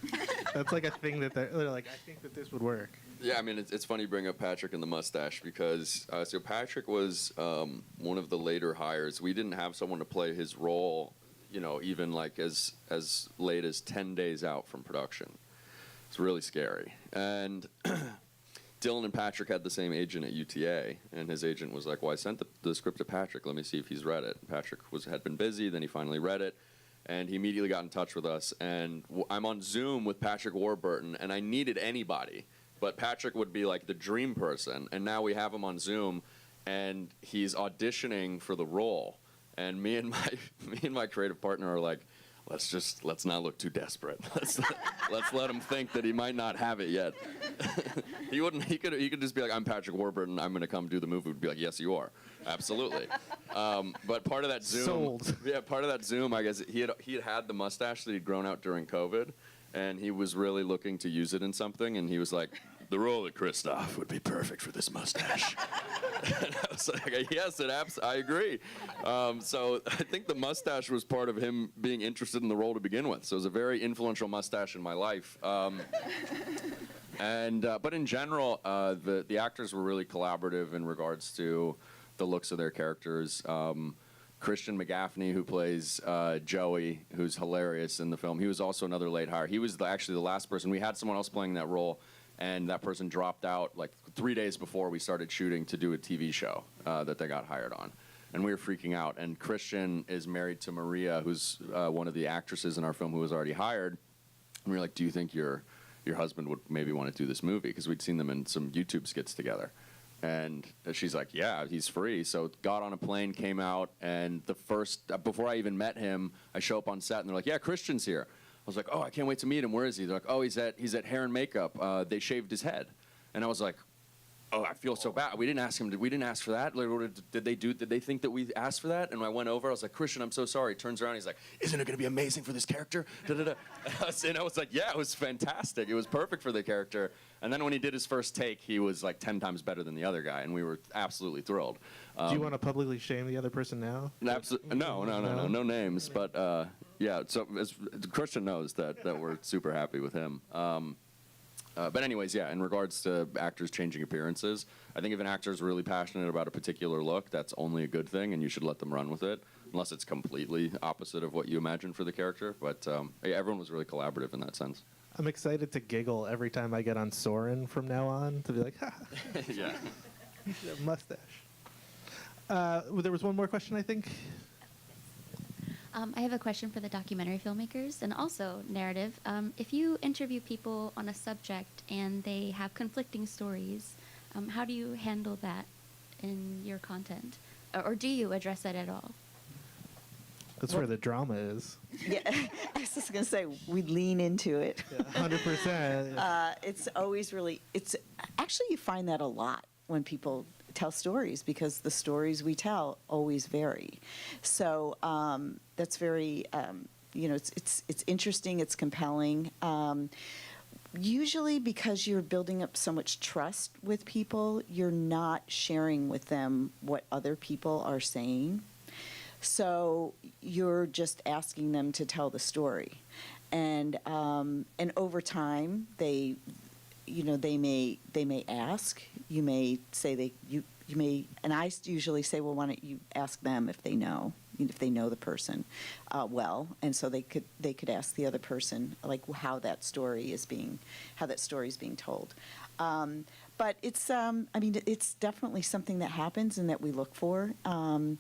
J: That's like a thing that they're like, I think that this would work.
M: Yeah, I mean, it's funny you bring up Patrick and the mustache, because so Patrick was one of the later hires. We didn't have someone to play his role, even like as late as 10 days out from production. It's really scary. And Dylan and Patrick had the same agent at UTA, and his agent was like, well, I sent the script to Patrick. Let me see if he's read it. And Patrick had been busy, then he finally read it. And he immediately got in touch with us. And I'm on Zoom with Patrick Warburton, and I needed anybody. But Patrick would be like the dream person. And now we have him on Zoom, and he's auditioning for the role. And me and my creative partner are like, let's not look too desperate. Let's let him think that he might not have it yet. He could just be like, I'm Patrick Warburton, I'm going to come do the movie. We'd be like, yes, you are. Absolutely. But part of that Zoom,
J: sold.
M: Yeah, part of that Zoom, I guess he had the mustache that he'd grown out during COVID, and he was really looking to use it in something, and he was like, the role of Kristoff would be perfect for this mustache. And I was like, yes, I agree. So I think the mustache was part of him being interested in the role to begin with. So it was a very influential mustache in my life. But in general, the actors were really collaborative in regards to the looks of their characters. Christian McGaffney, who plays Joey, who's hilarious in the film, he was also another late hire. He was actually the last person. We had someone else playing that role, and that person dropped out like 3 days before we started shooting to do a TV show that they got hired on. And we were freaking out. And Christian is married to Maria, who's one of the actresses in our film who was already hired. And we were like, do you think your husband would maybe want to do this movie? Because we'd seen them in some YouTube skits together. And she's like, yeah, he's free. So got on a plane, came out, and before I even met him, I show up on set, and they're like, yeah, Christian's here. I was like, oh, I can't wait to meet him. Where is he? They're like, oh, he's at Hair and Makeup. They shaved his head. And I was like, oh, I feel so bad. We didn't ask him. We didn't ask for that. Like, did they think that we asked for that? And I went over. I was like, Christian, I'm so sorry. He turns around. He's like, isn't it going to be amazing for this character? Da-da-da. And I was like, yeah, it was fantastic. It was perfect for the character. And then when he did his first take, he was like 10 times better than the other guy, and we were absolutely thrilled.
J: Do you want to publicly shame the other person now?
M: No names. But yeah, so Christian knows that we're super happy with him. But anyways, yeah, in regards to actors changing appearances, I think if an actor is really passionate about a particular look, that's only a good thing, and you should let them run with it, unless it's completely opposite of what you imagine for the character. But yeah, everyone was really collaborative in that sense.
J: I'm excited to giggle every time I get on Soren from now on, to be like, ha,
M: yeah.
J: Mustache. There was one more question, I think.
A: I have a question for the documentary filmmakers and also narrative. If you interview people on a subject and they have conflicting stories, how do you handle that in your content? Or do you address that at all?
J: That's where the drama is.
N: Yeah, I was just going to say, we lean into it.
J: Yeah, 100%.
N: It's always really, actually you find that a lot when people tell stories, because the stories we tell always vary. So that's very, it's interesting, it's compelling. Usually because you're building up so much trust with people, you're not sharing with them what other people are saying. So you're just asking them to tell the story, and over time they may ask. You may say you may, and I usually say, well, why don't you ask them if they know the person well, and so they could ask the other person like how that story is being told. But it's, it's definitely something that happens and that we look for. And,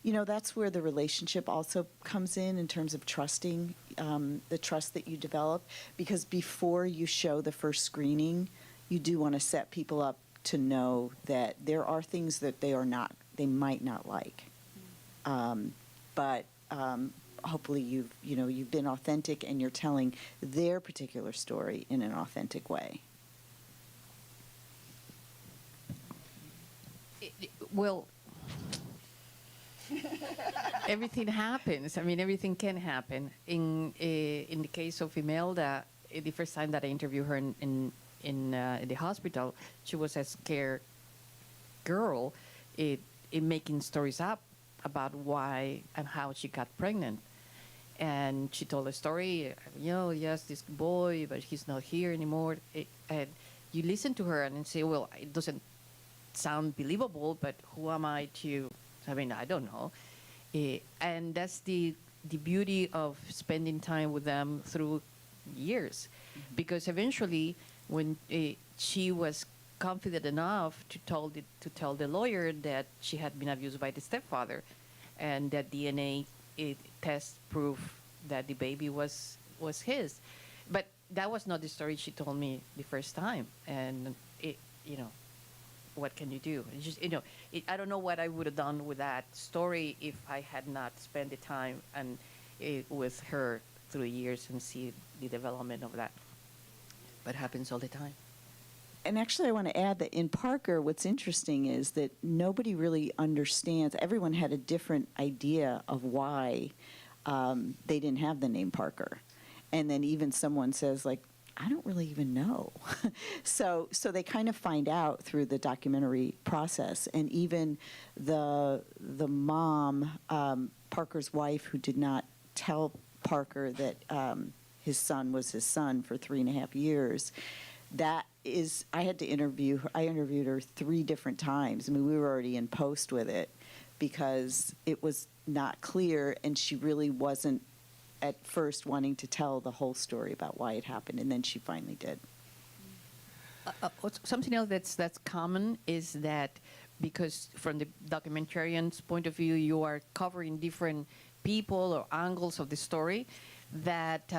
N: that's where the relationship also comes in terms of trusting, the trust that you develop. Because before you show the first screening, you do want to set people up to know that there are things that they might not like. But hopefully you've been authentic and you're telling their particular story in an authentic way.
P: Well, everything happens. I mean, everything can happen. In the case of Imelda, the first time that I interviewed her in the hospital, she was a scared girl in making stories up about why and how she got pregnant. And she told a story, yes, this boy, but he's not here anymore. And you listen to her and say, well, it doesn't sound believable, but who am I to, I don't know. And that's the beauty of spending time with them through years. Mm-hmm. Because eventually, when she was confident enough to tell the lawyer that she had been abused by the stepfather, and that DNA test proved that the baby was his. But that was not the story she told me the first time. And what can you do? It's just, I don't know what I would have done with that story if I had not spent the time with her through the years and see the development of that. But it happens all the time.
N: And actually, I want to add that in Parker, what's interesting is that nobody really understands. Everyone had a different idea of why they didn't have the name Parker. And then even someone says, like, I don't really even know. So they kind of find out through the documentary process, and even the mom, Parker's wife, who did not tell Parker that his son was his son for 3.5 years. That is, I had to interview her. I interviewed her 3 different times. I mean, we were already in post with it because it was not clear, and she really wasn't at first wanting to tell the whole story about why it happened, and then she finally did.
P: Something else that's common is that because from the documentarian's point of view, you are covering different people or angles of the story, that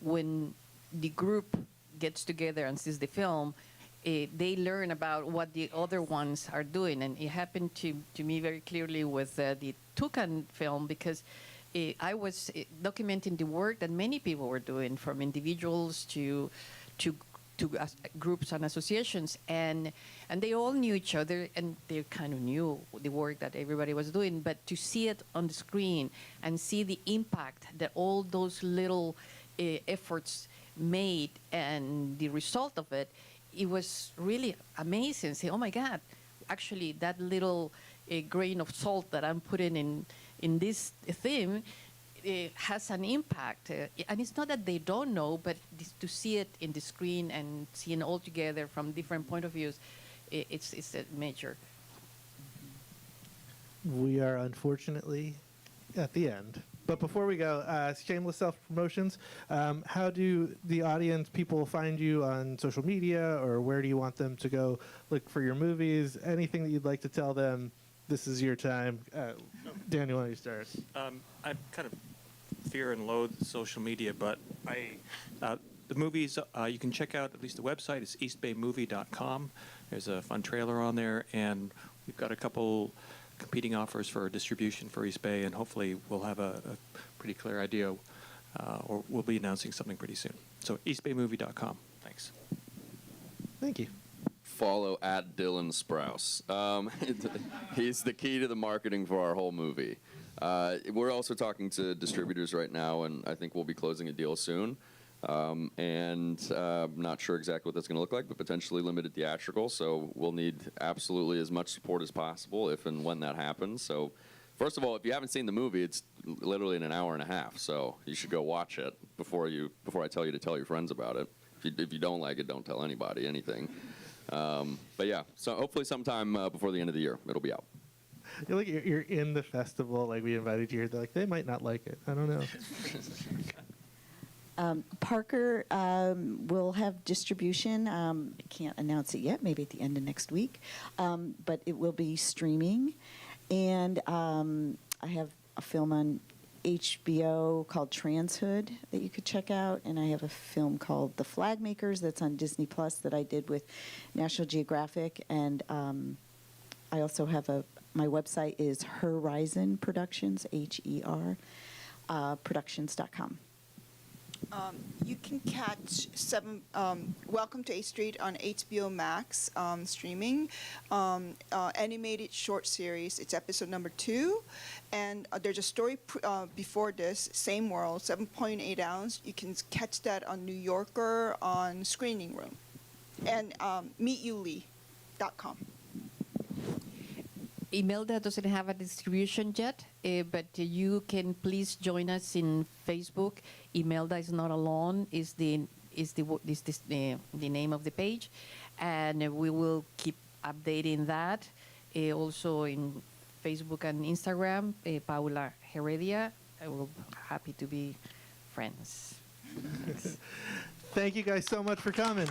P: when the group gets together and sees the film, they learn about what the other ones are doing. And it happened to me very clearly with the Toucan film, because I was documenting the work that many people were doing, from individuals to groups and associations, and they all knew each other, and they kind of knew the work that everybody was doing. But to see it on the screen and see the impact that all those little efforts made and the result of it, it was really amazing. Say, oh my God, actually that little grain of salt that I'm putting in this theme, it has an impact. And it's not that they don't know, but to see it in the screen and seeing all together from different point of views, it's a major.
J: We are unfortunately at the end. But before we go, shameless self-promotions. How do the audience, people find you on social media, or where do you want them to go look for your movies? Anything that you'd like to tell them, this is your time. Daniel, why don't you start?
E: I kind of fear and loathe social media, but the movies, you can check out, at least the website is eastbaymovie.com. There's a fun trailer on there, and we've got a couple competing offers for distribution for East Bay, and hopefully we'll have a pretty clear idea, or we'll be announcing something pretty soon. So eastbaymovie.com. Thanks.
J: Thank you.
M: Follow at Dylan Sprouse. He's the key to the marketing for our whole movie. We're also talking to distributors right now, and I think we'll be closing a deal soon. I'm not sure exactly what that's going to look like, but potentially limited theatrical. So we'll need absolutely as much support as possible if and when that happens. So first of all, if you haven't seen the movie, it's literally in an hour and a half. So you should go watch it before I tell you to tell your friends about it. If you don't like it, don't tell anybody anything. But yeah, so hopefully sometime before the end of the year, it'll be out.
J: You're in the festival, like we invited you here. They're like, they might not like it. I don't know.
N: Parker will have distribution. I can't announce it yet, maybe at the end of next week. But it will be streaming. And I have a film on HBO called Transhood that you could check out. And I have a film called The Filmmakers that's on Disney Plus that I did with National Geographic. And I also have my website is Horizon Productions, HER, productions.com.
O: You can catch Welcome to 8th Street on HBO Max streaming, animated short series. It's episode number 2, and there's a story before this, Same World, 7.8 ounce. You can catch that on New Yorker on Screening Room, and meetyoulee.com.
P: Imelda doesn't have a distribution yet, but you can please join us in Facebook. Imelda is not alone is the name of the page, and we will keep updating that. Also in Facebook and Instagram, Paula Heredia. I will happy to be friends.
J: Thank you guys so much for coming.